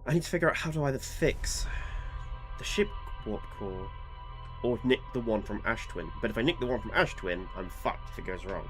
Speaker 1: I need to figure out how to either fix the ship warp core or nick the one from Ash Twin. But if I nick the one from Ash Twin, I'm fucked if it goes wrong.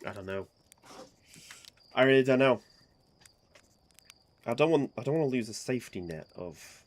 Speaker 1: I don't know. I really don't know. I don't want to lose the safety net of...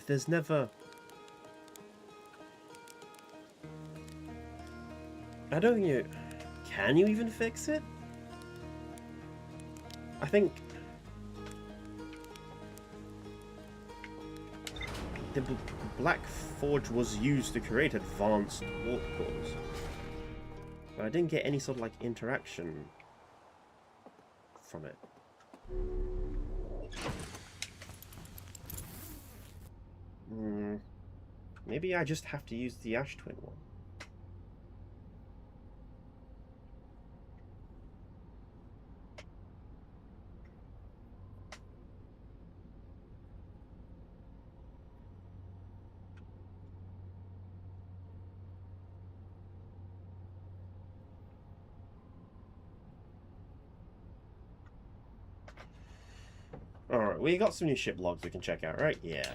Speaker 1: there's never... I don't think you... Can you even fix it? I think... The Black Forge was used to create advanced warp cores. But I didn't get any sort of, like, interaction from it. Maybe I just have to use the Ash Twin one. Alright, we got some new ship logs we can check out, right? Yeah.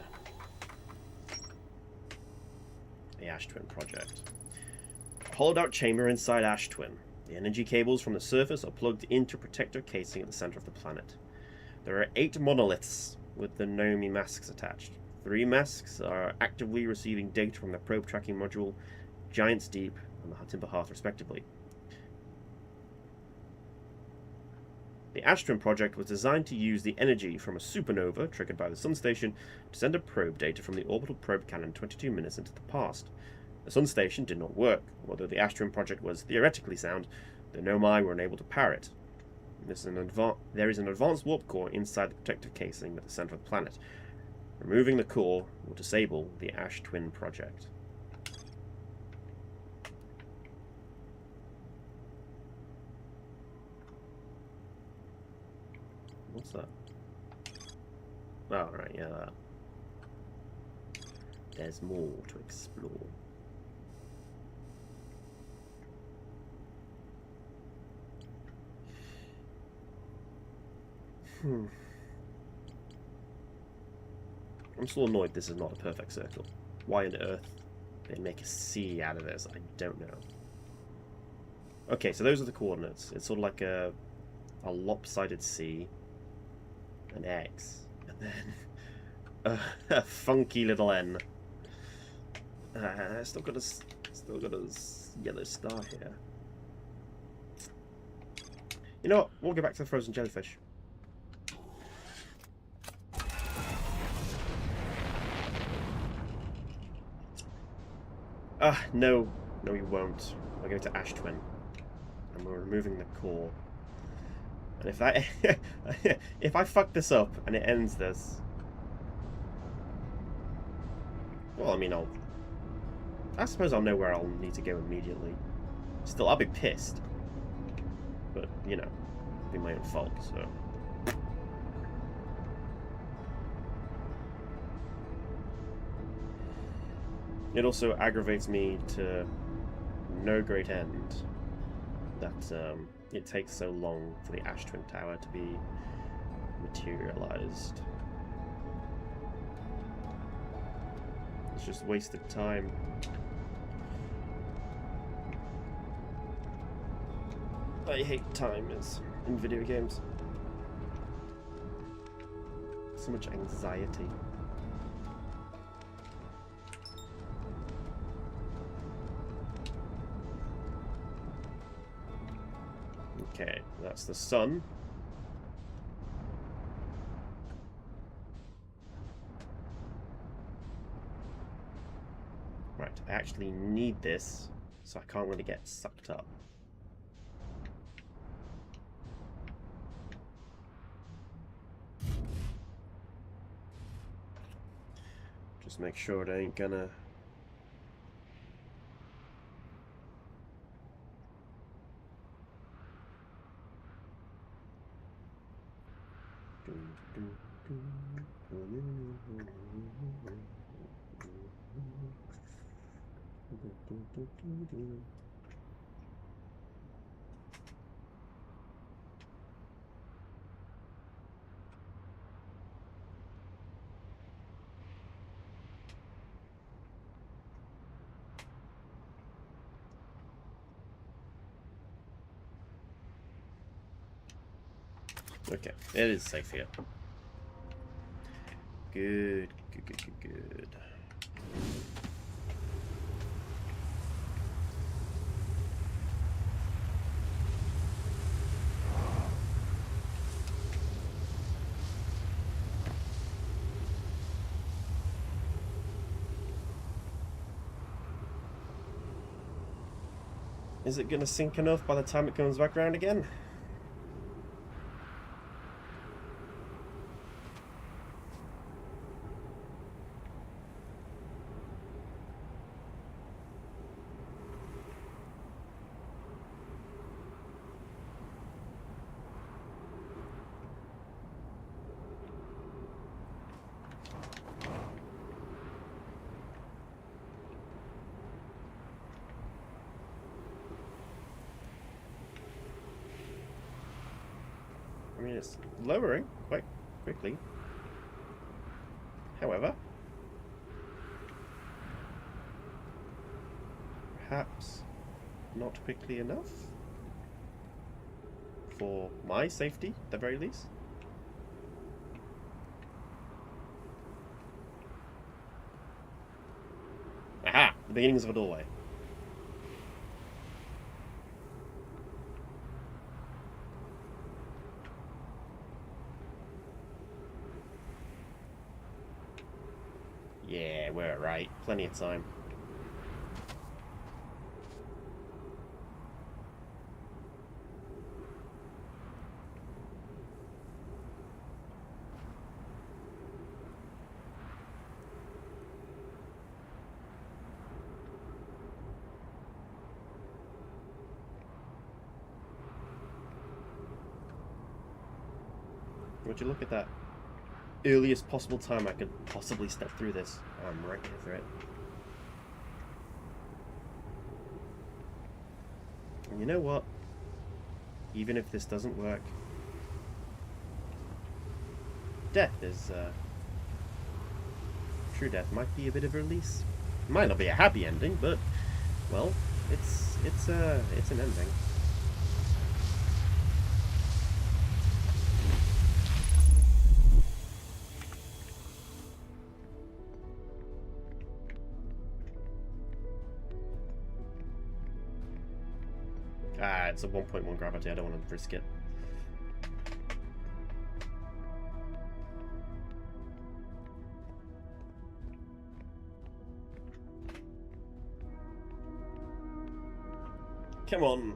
Speaker 1: The Ash Twin project. Hollowed out chamber inside Ash Twin. The energy cables from the surface are plugged into a protector casing at the center of the planet. There are 8 monoliths with the Nomi masks attached. 3 masks are actively receiving data from the probe tracking module, Giant's Deep, and the Timber Hearth respectively. The Ash Twin project was designed to use the energy from a supernova triggered by the Sun Station to send a probe data from the orbital probe cannon 22 minutes into the past. The Sun Station did not work. Although the Ash Twin project was theoretically sound, the Nomai were unable to power it. There is an advanced warp core inside the protective casing at the center of the planet. Removing the core will disable the Ash Twin project. What's that? Oh, right, yeah, that. There's more to explore. I'm still annoyed this is not a perfect circle. Why on earth they make a C out of this, I don't know. Okay, so those are the coordinates. It's sort of like a lopsided C, an X, and then a funky little N. Still got a yellow star here. You know what? We'll get back to the frozen jellyfish. No, you won't. We're going to Ash Twin, and we're removing the core. And if that, if I fuck this up and it ends this, well, I mean, I suppose I'll know where I'll need to go immediately. Still, I'll be pissed, but you know, it'll be my own fault. So. It also aggravates me to no great end that it takes so long for the Ash Twin Tower to be materialized. It's just wasted time. I hate time in video games. So much anxiety. Okay, that's the sun. Right, I actually need this, so I can't really get sucked up. Just make sure it ain't gonna... Okay, it is safe here. Good. Is it gonna sink enough by the time it comes back around again? I mean, it's lowering quite quickly. However, perhaps not quickly enough for my safety, at the very least. Aha! The beginnings of a doorway. Yeah, we're right. Plenty of time. Would you look at that? Earliest possible time I could possibly step through this. I'm right here for it. And you know what? Even if this doesn't work, death is, true death might be a bit of a release. Might not be a happy ending, but, well, it's an ending. Ah, it's a 1.1 gravity, I don't want to risk it. Come on!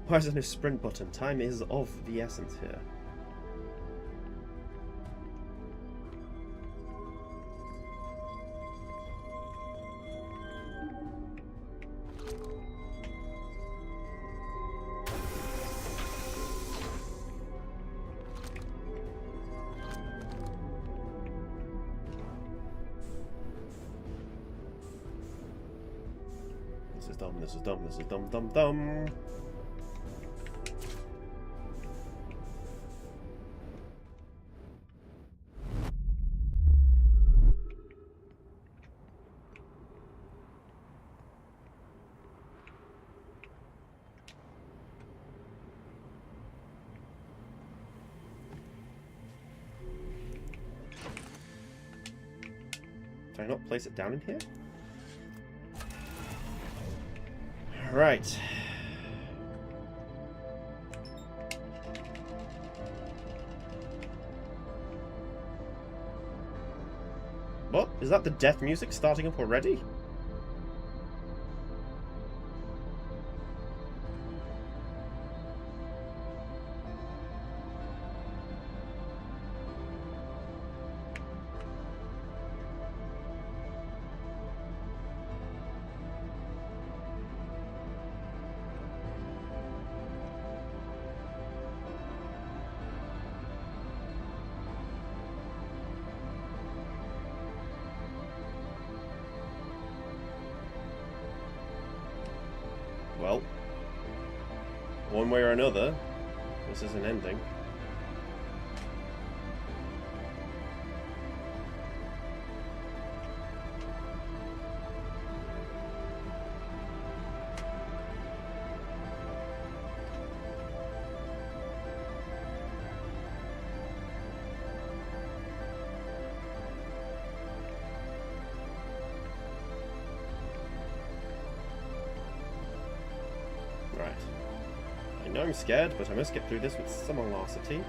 Speaker 1: Why is there no sprint button? Time is of the essence here. This is dumb, this is dumb, this is dumb, dumb, dumb. Did I not place it down in here? Right. What? Is that the death music starting up already? Well, one way or another, this is an ending. Right. I know I'm scared, but I must get through this with some velocity.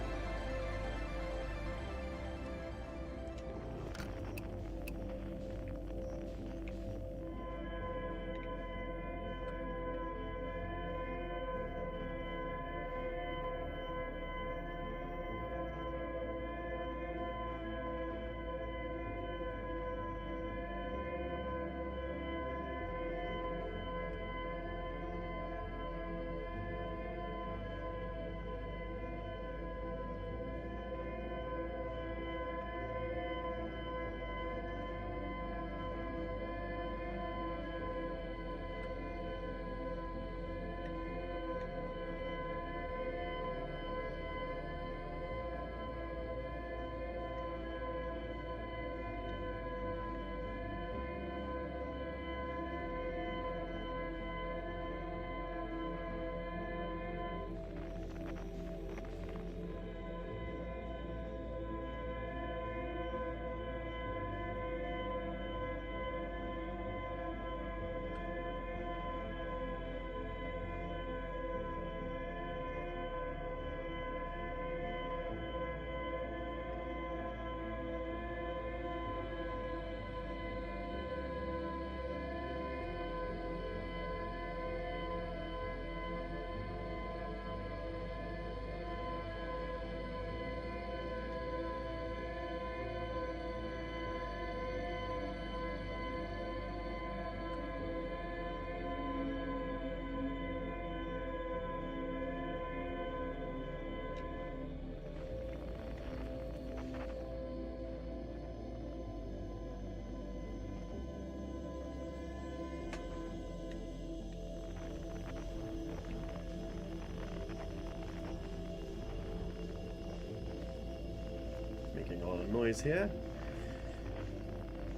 Speaker 1: noise here.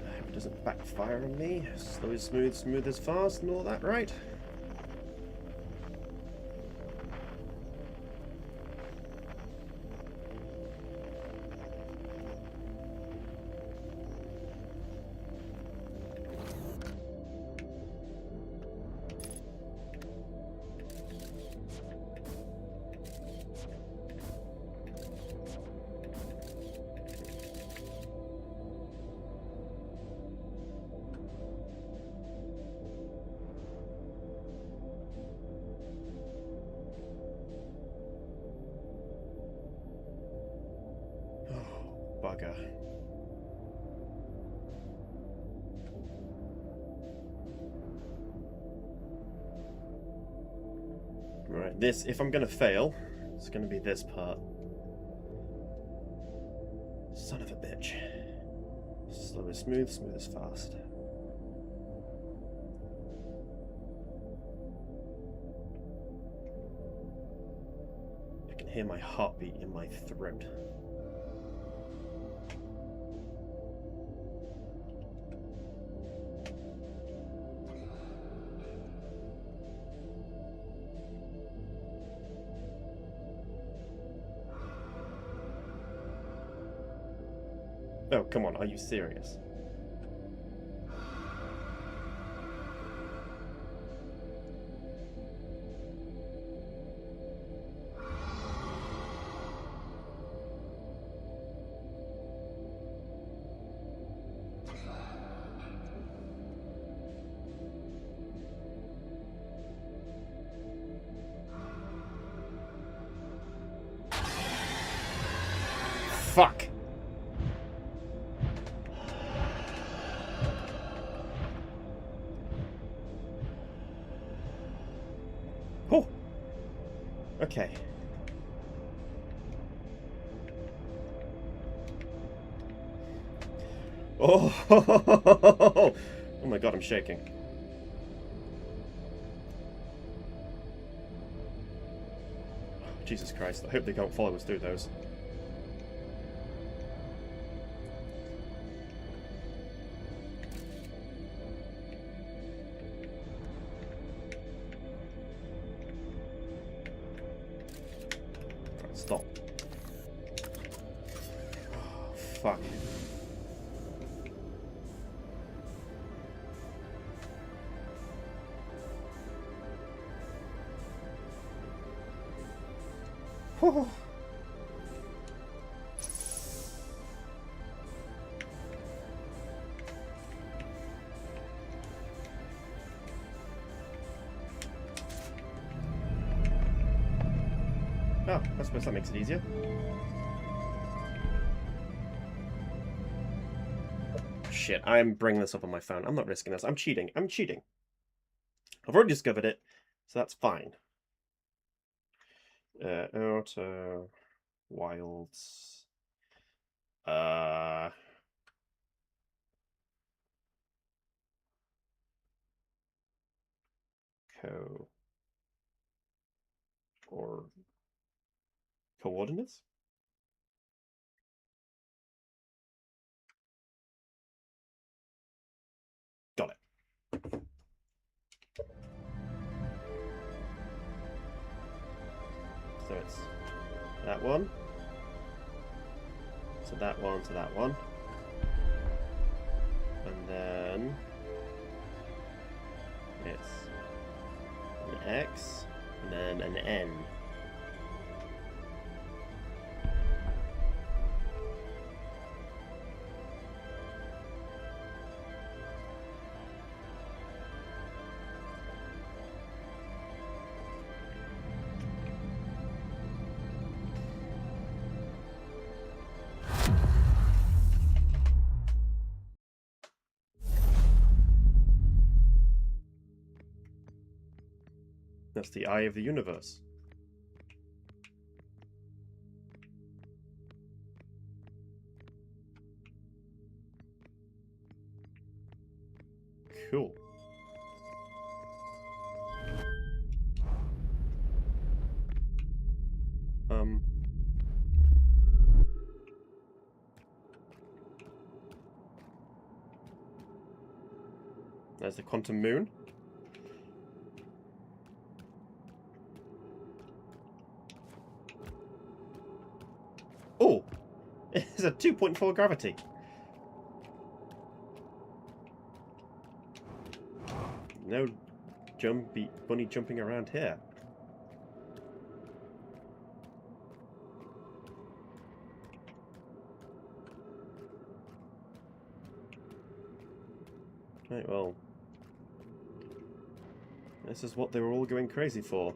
Speaker 1: I hope it doesn't backfire on me. Slow is smooth, smooth is fast, and all that, right? Bugger. Right, this, if I'm gonna fail, it's gonna be this part. Son of a bitch. Slow is smooth, smooth is fast. I can hear my heartbeat in my throat. Oh, come on, are you serious? Fuck! Oh! Okay. Oh! Oh my god, I'm shaking. Jesus Christ, I hope they don't follow us through those. Stop. Oh, fuck. Oh. Oh, I suppose that makes it easier. Shit, I'm bringing this up on my phone. I'm not risking this. I'm cheating. I'm cheating. I've already discovered it, so that's fine. Auto wilds. Co or coordinates? Got it. So it's that one. So that one to that one. And then it's an X and then an N. That's the eye of the universe. Cool. There's the quantum moon. Oh! It's a 2.4 gravity. No bunny jumping around here. Right, well. This is what they were all going crazy for.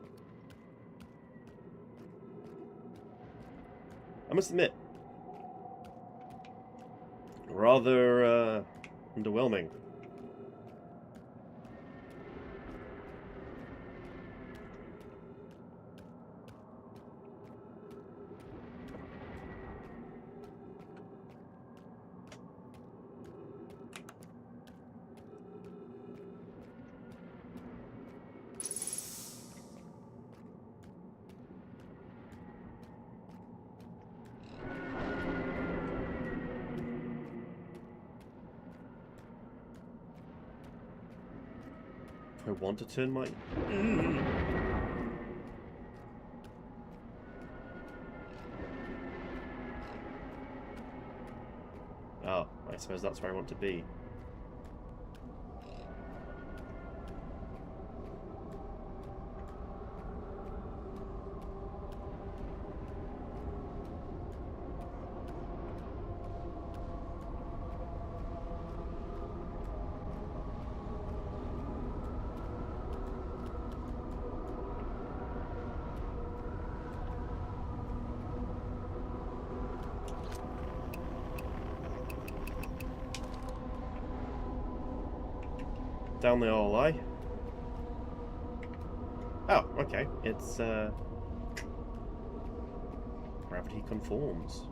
Speaker 1: I must admit, rather underwhelming. I want to turn my... Oh, I suppose that's where I want to be. Down they all lie. Oh, okay. It's, gravity conforms.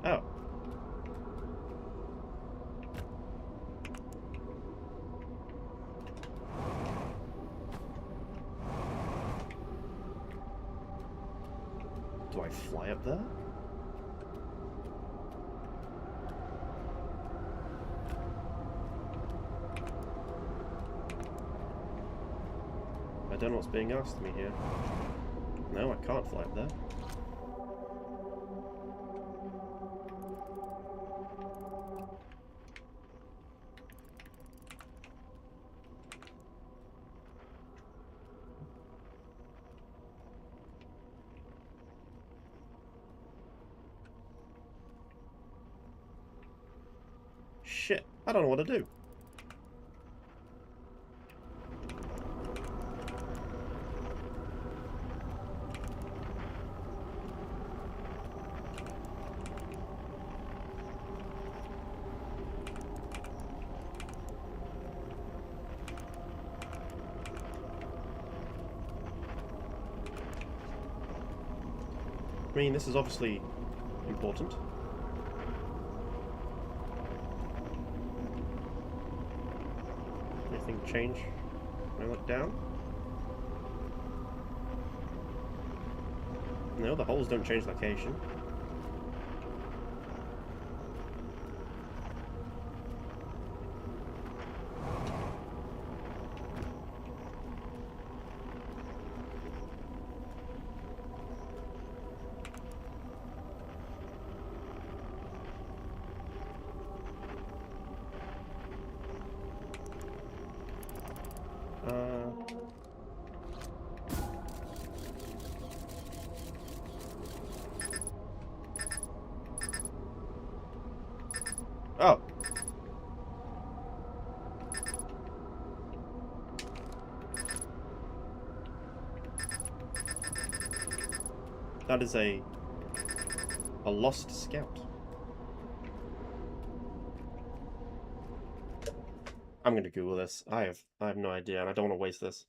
Speaker 1: Oh. Do I fly up there? I don't know what's being asked of me here. No, I can't fly up there. Shit, I don't know what to do. I mean, this is obviously important. Anything change when I look down? No, the holes don't change location. Oh. That is a lost scout. I'm gonna Google this. I have no idea, and I don't want to waste this.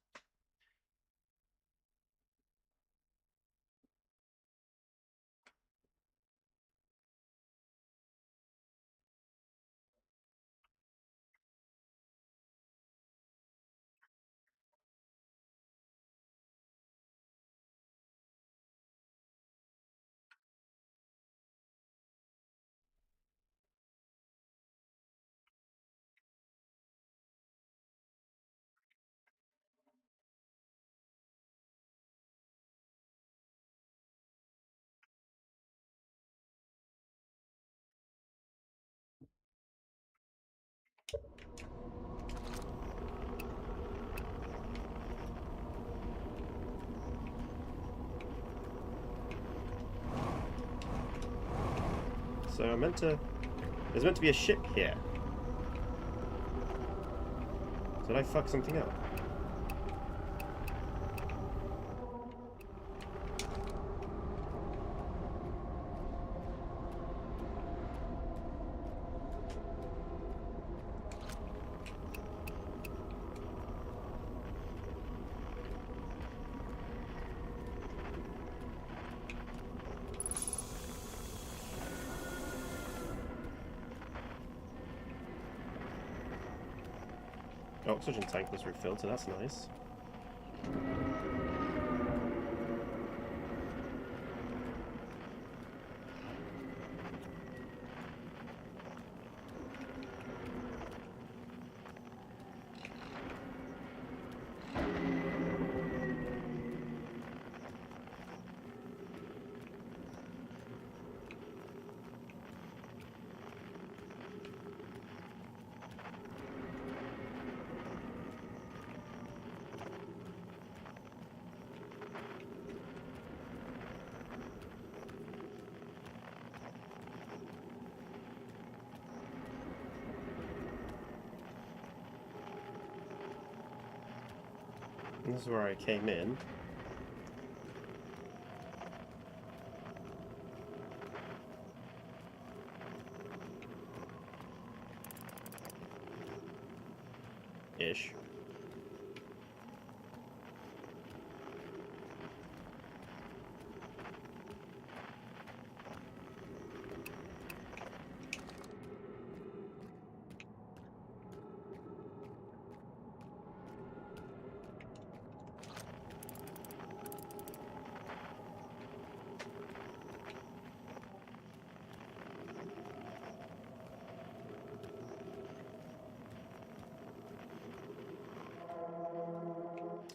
Speaker 1: So there's meant to be a ship here. Did I fuck something up? Oxygen tank was refilled, so that's nice. This is where I came in. Ish.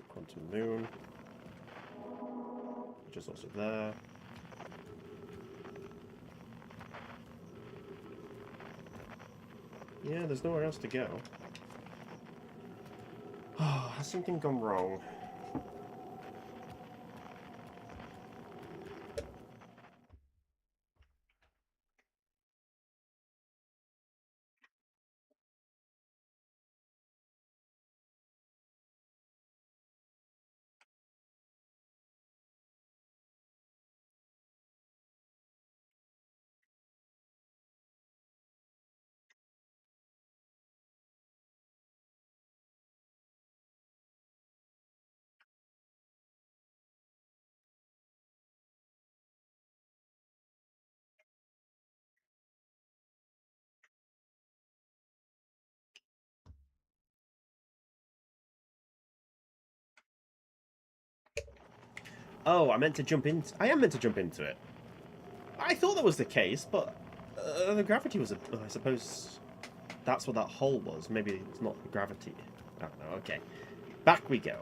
Speaker 1: Quantum moon, which is also there. Yeah, there's nowhere else to go. Oh, has something gone wrong? Oh, I meant to jump in. I am meant to jump into it. I thought that was the case, but the gravity was. I suppose that's what that hole was. Maybe it's not gravity. I don't know. Okay, back we go.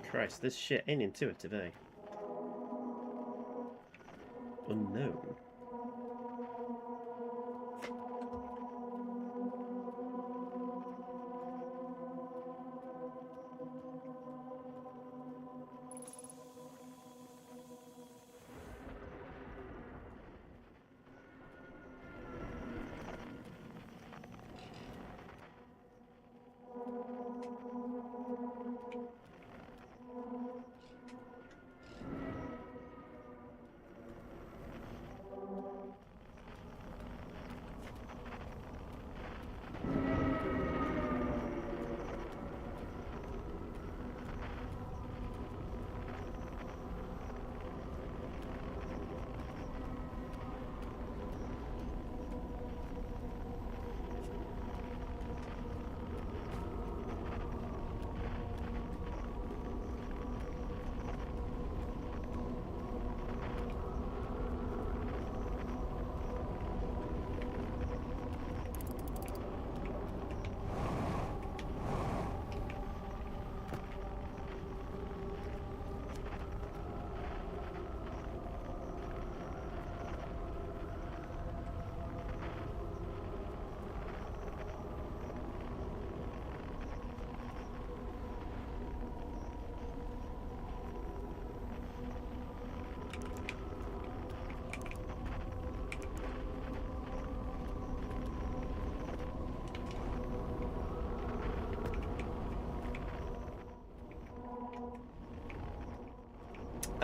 Speaker 1: Christ, this shit ain't intuitive, eh? Unknown.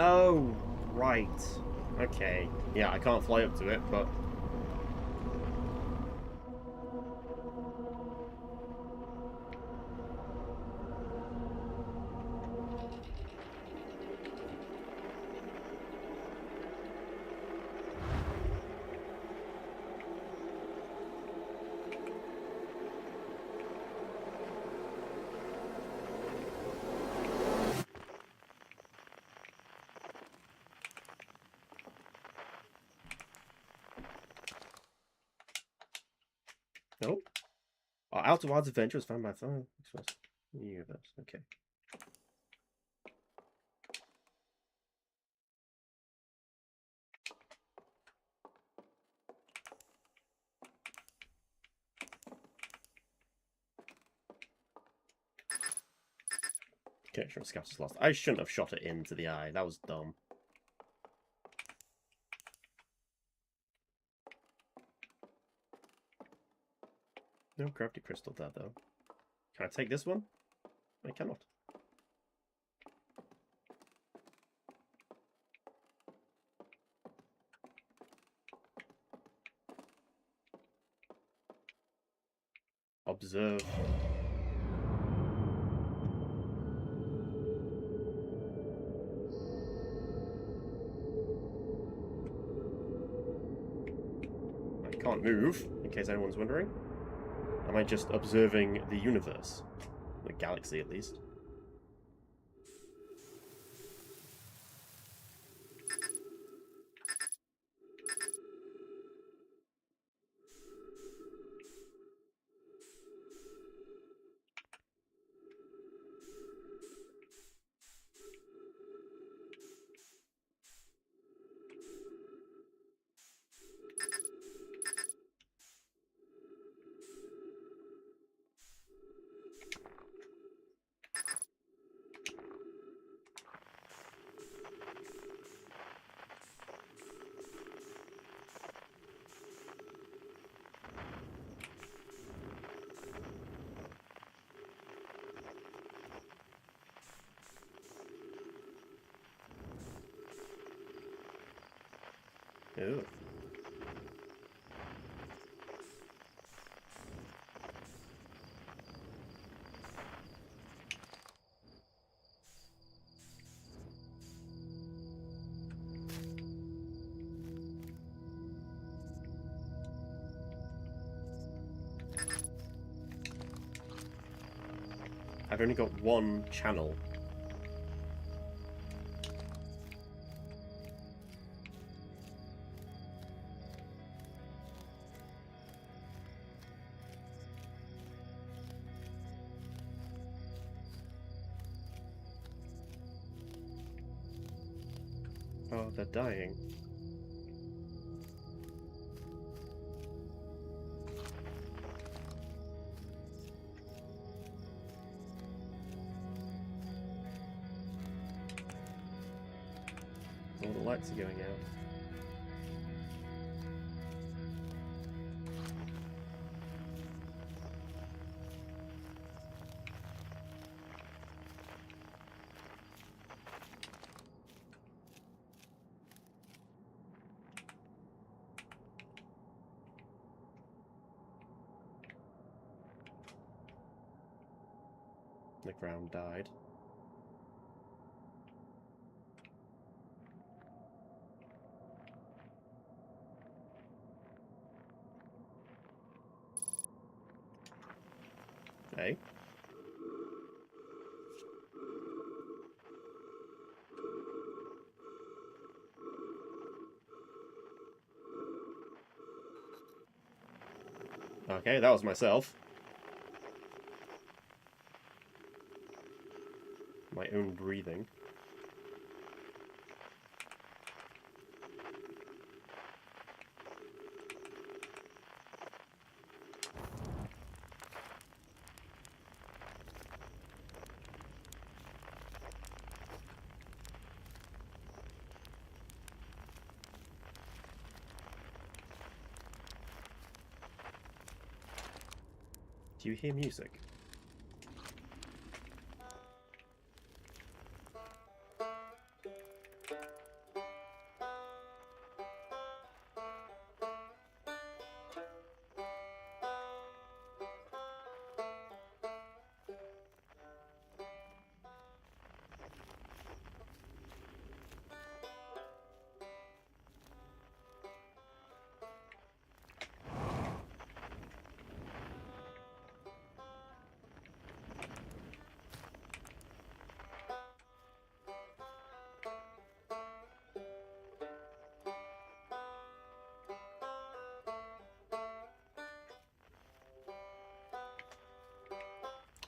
Speaker 1: Oh, right. Okay. Yeah, I can't fly up to it, but... Nope. Our Outer Wilds adventure was found by the universe. Okay. Okay, sure, Scout is lost. I shouldn't have shot it into the eye. That was dumb. No crafty crystal there, though. Can I take this one? I cannot. Observe. I can't move, in case anyone's wondering. Am I just observing the universe? The galaxy, at least. Ew. I've only got one channel. Oh, they're dying. All the lights are going out. The ground died. Hey. Okay, that was myself. My own breathing. Do you hear music?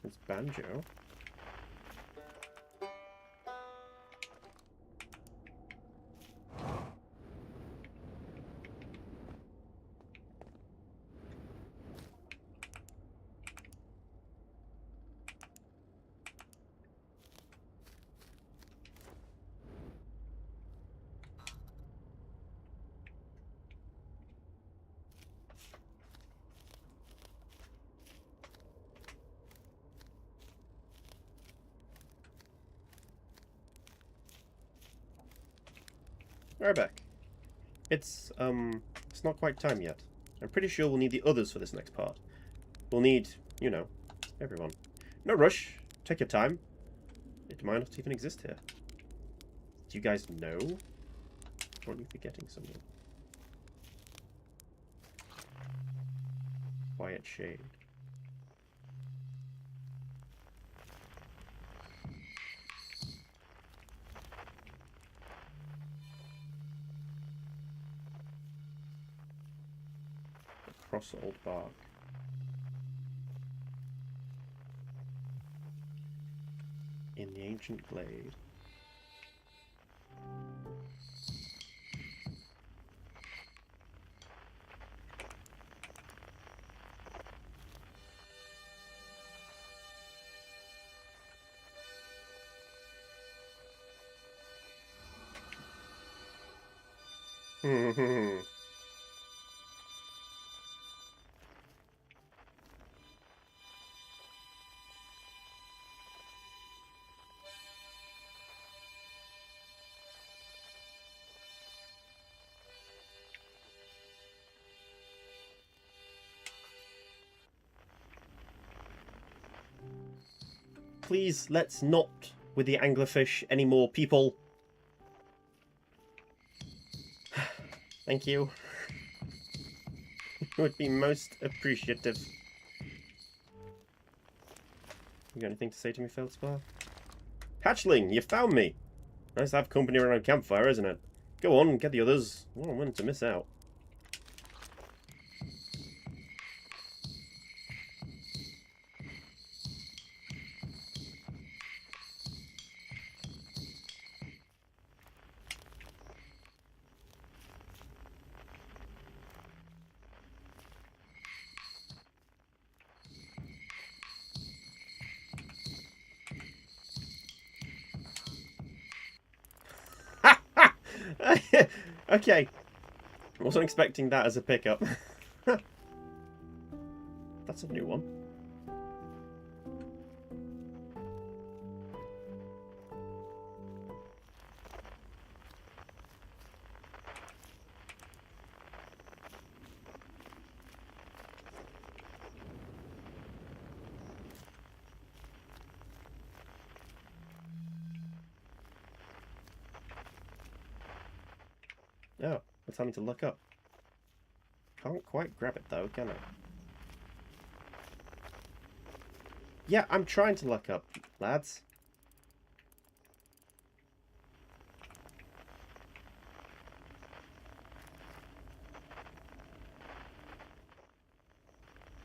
Speaker 1: It's Banjo. We're back. It's not quite time yet. I'm pretty sure we'll need the others for this next part. We'll need, you know, everyone. No rush. Take your time. It might not even exist here. Do you guys know? Or are you forgetting something? Quiet shade. Across old bark. In the ancient glade. Please, let's not with the anglerfish anymore, people. Thank you. Would be most appreciative. You got anything to say to me, Feldspar? Hatchling, you found me! Nice to have company around a campfire, isn't it? Go on, get the others. I don't want to miss out. Okay. I wasn't expecting that as a pickup. That's a new one. Oh, it's having to look up. Can't quite grab it though, can I? Yeah, I'm trying to look up, lads.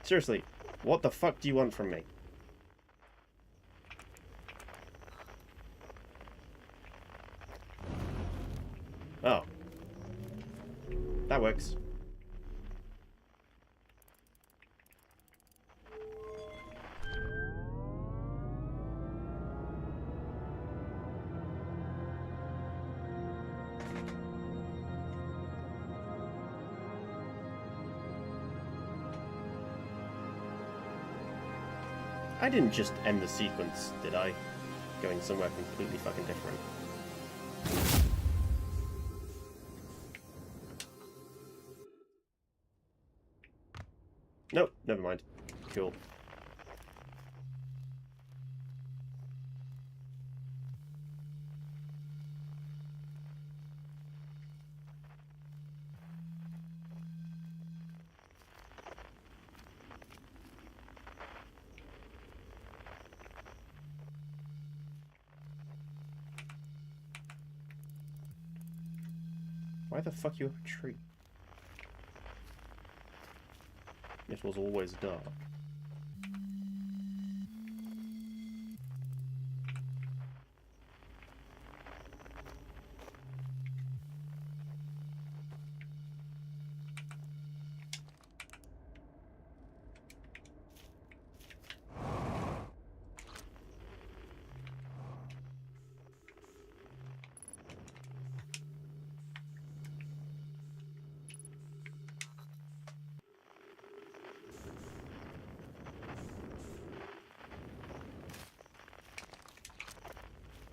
Speaker 1: Seriously, what the fuck do you want from me? Oh. That works. I didn't just end the sequence, did I? Going somewhere completely fucking different. Nope, never mind. Cool. Why the fuck you up a tree? It was always dark.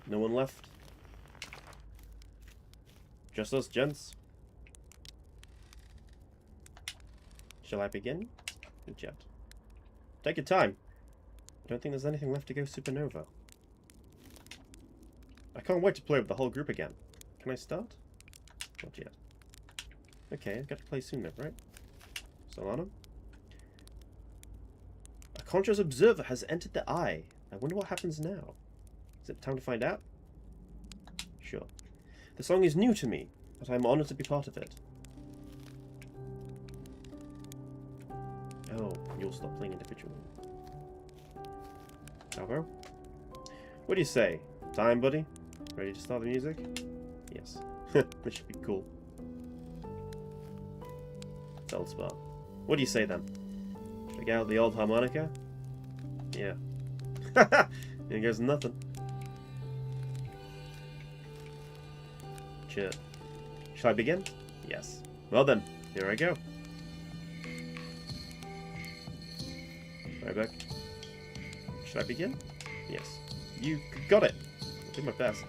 Speaker 1: No one left? Just us, gents? Shall I begin? Not yet. Take your time. I don't think there's anything left to go supernova. I can't wait to play with the whole group again. Can I start? Not yet. Okay, I've got to play soon then, right? Solana? A conscious observer has entered the eye. I wonder what happens now. Is it time to find out? Sure. The song is new to me, but I'm honored to be part of it. Oh, you'll stop playing individually. Alvaro? What do you say? Time, buddy? Ready to start the music? Yes. This should be cool. Feldspar. What do you say then? Should I get out the old harmonica? Yeah. Here goes nothing. Cheer. Shall I begin? Yes. Well then, here I go. Right back. Should I begin? Yes. You got it. I'll do my best.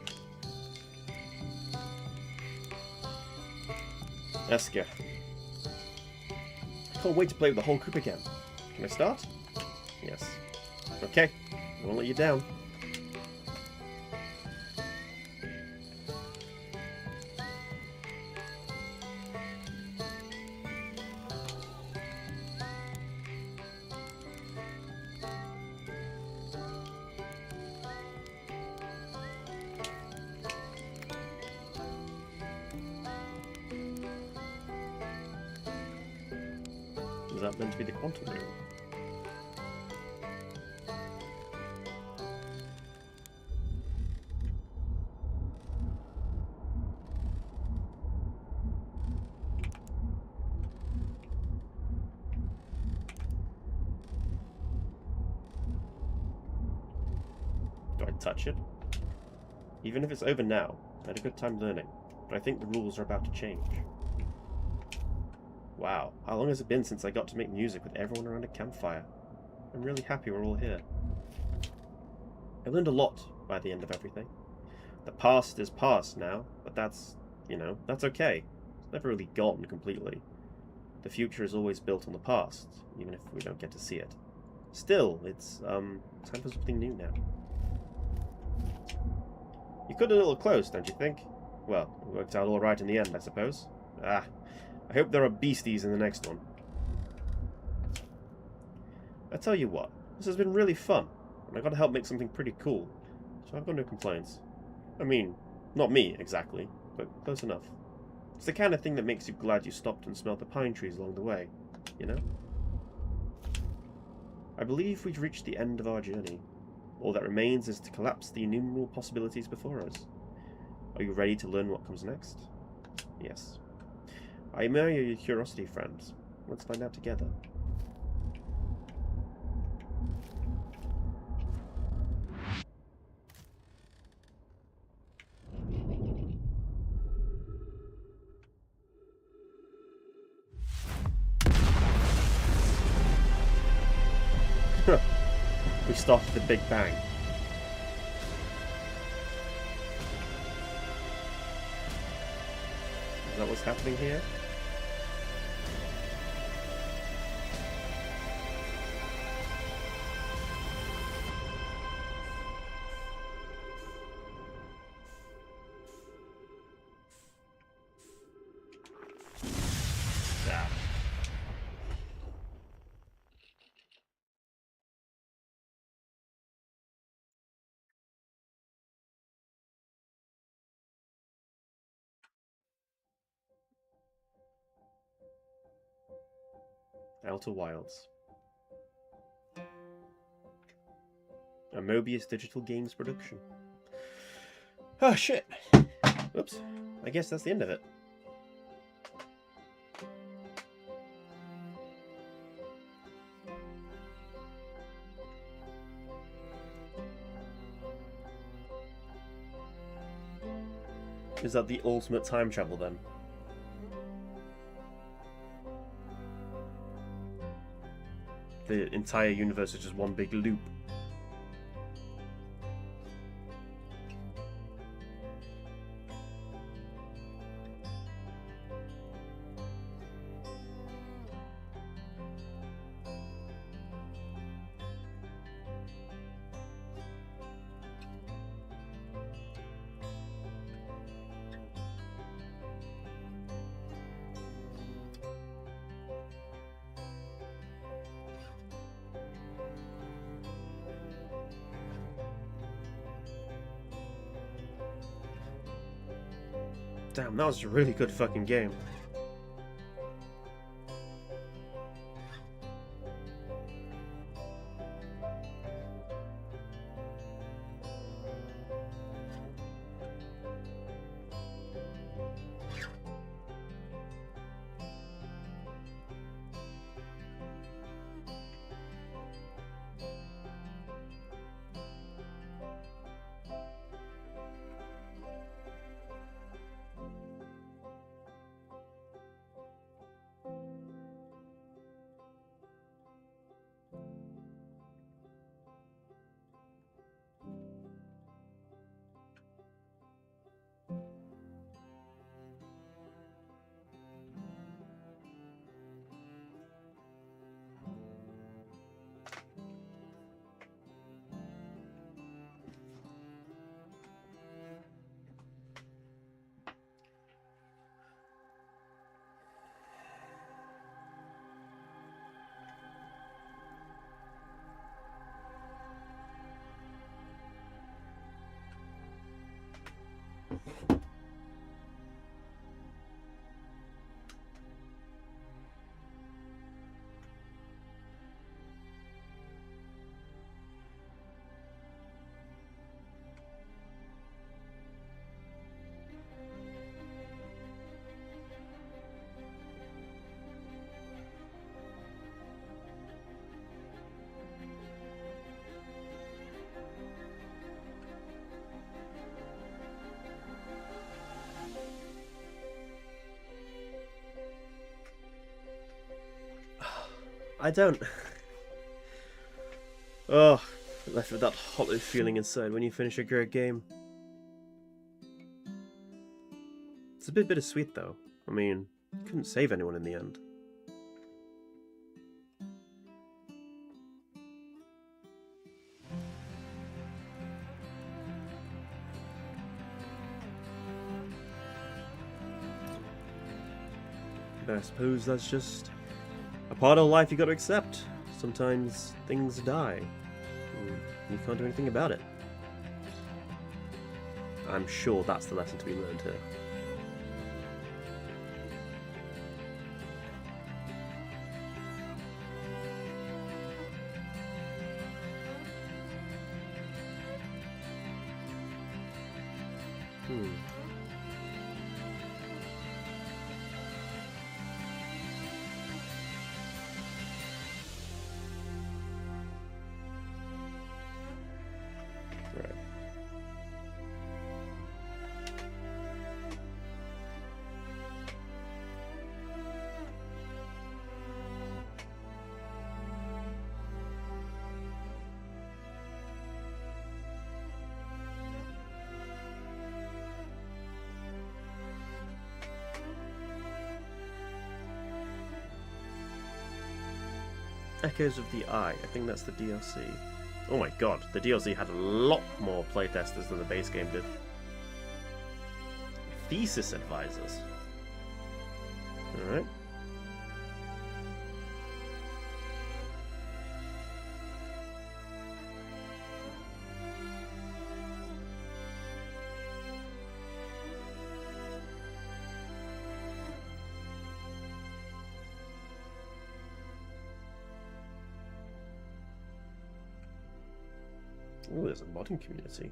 Speaker 1: Esker. I can't wait to play with the whole group again. Can I start? Yes. Okay. I won't let you down. Is that meant to be the quantum room? Do I touch it? Even if it's over now, I had a good time learning, but I think the rules are about to change. Wow, how long has it been since I got to make music with everyone around a campfire? I'm really happy we're all here. I learned a lot by the end of everything. The past is past now, but that's, you know, that's okay. It's never really gone completely. The future is always built on the past, even if we don't get to see it. Still, it's time for something new now. You cut a little close, don't you think? Well, it worked out alright in the end, I suppose. Ah. I hope there are beasties in the next one. I tell you what, this has been really fun, and I gotta help make something pretty cool, so I've got no complaints. I mean, not me, exactly, but close enough. It's the kind of thing that makes you glad you stopped and smelled the pine trees along the way, you know? I believe we've reached the end of our journey. All that remains is to collapse the innumerable possibilities before us. Are you ready to learn what comes next? Yes. I admire your curiosity, friends. Let's find out together. We started the Big Bang. Is that what's happening here? Outer Wilds. A Mobius Digital Games production. Oh shit! Oops. I guess that's the end of it. Is that the ultimate time travel then? The entire universe is just one big loop. Damn, that was a really good fucking game. I don't. Oh, left with that hollow feeling inside when you finish a great game. It's a bit bittersweet though. I mean, couldn't save anyone in the end. But I suppose that's just a part of life you gotta accept. Sometimes things die. And you can't do anything about it. I'm sure that's the lesson to be learned here. Right. Echoes of the Eye. I think that's the DLC. Oh my god, the DLC had a lot more playtesters than the base game did. Thesis advisors. Alright. Oh, there's a modding community.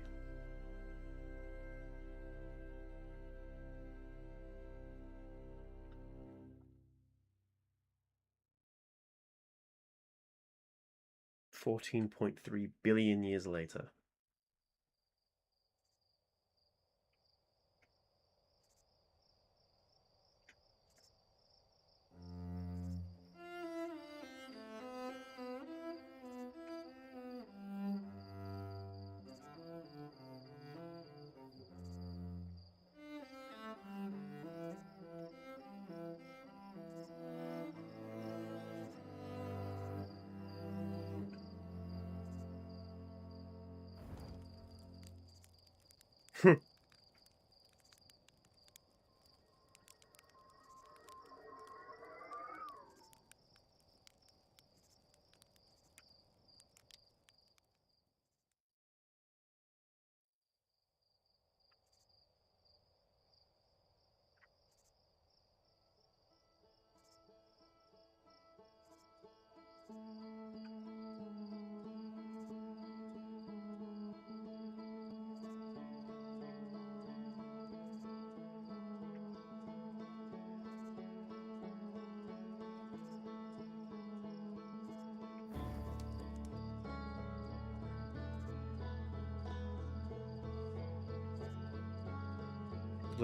Speaker 1: $14.3 billion years later.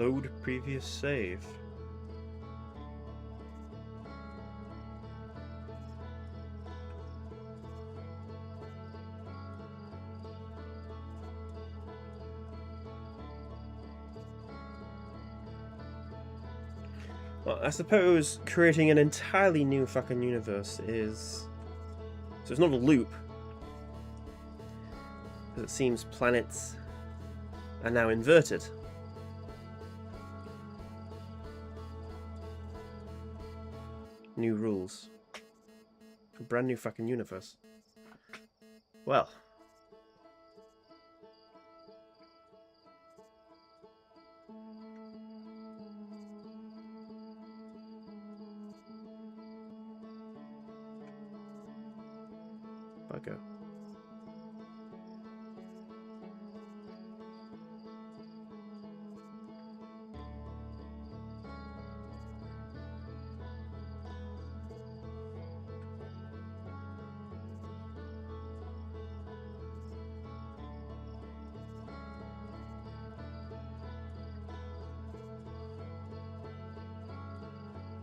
Speaker 1: Load previous save. Well, I suppose creating an entirely new fucking universe is... So it's not a loop. Because it seems planets are now inverted. New rules. A brand new fucking universe. Well. Bugger.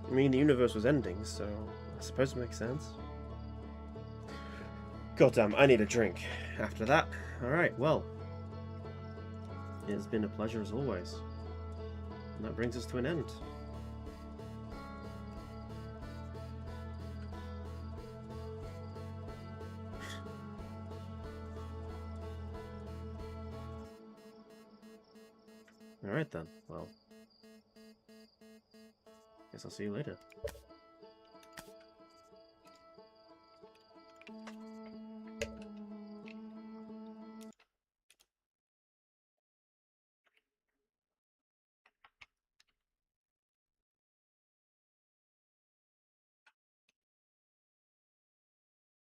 Speaker 1: I mean, the universe was ending, so I suppose it makes sense. Goddamn, I need a drink after that. Alright, well. It's been a pleasure as always. And that brings us to an end. Alright then, well. Guess I'll see you later.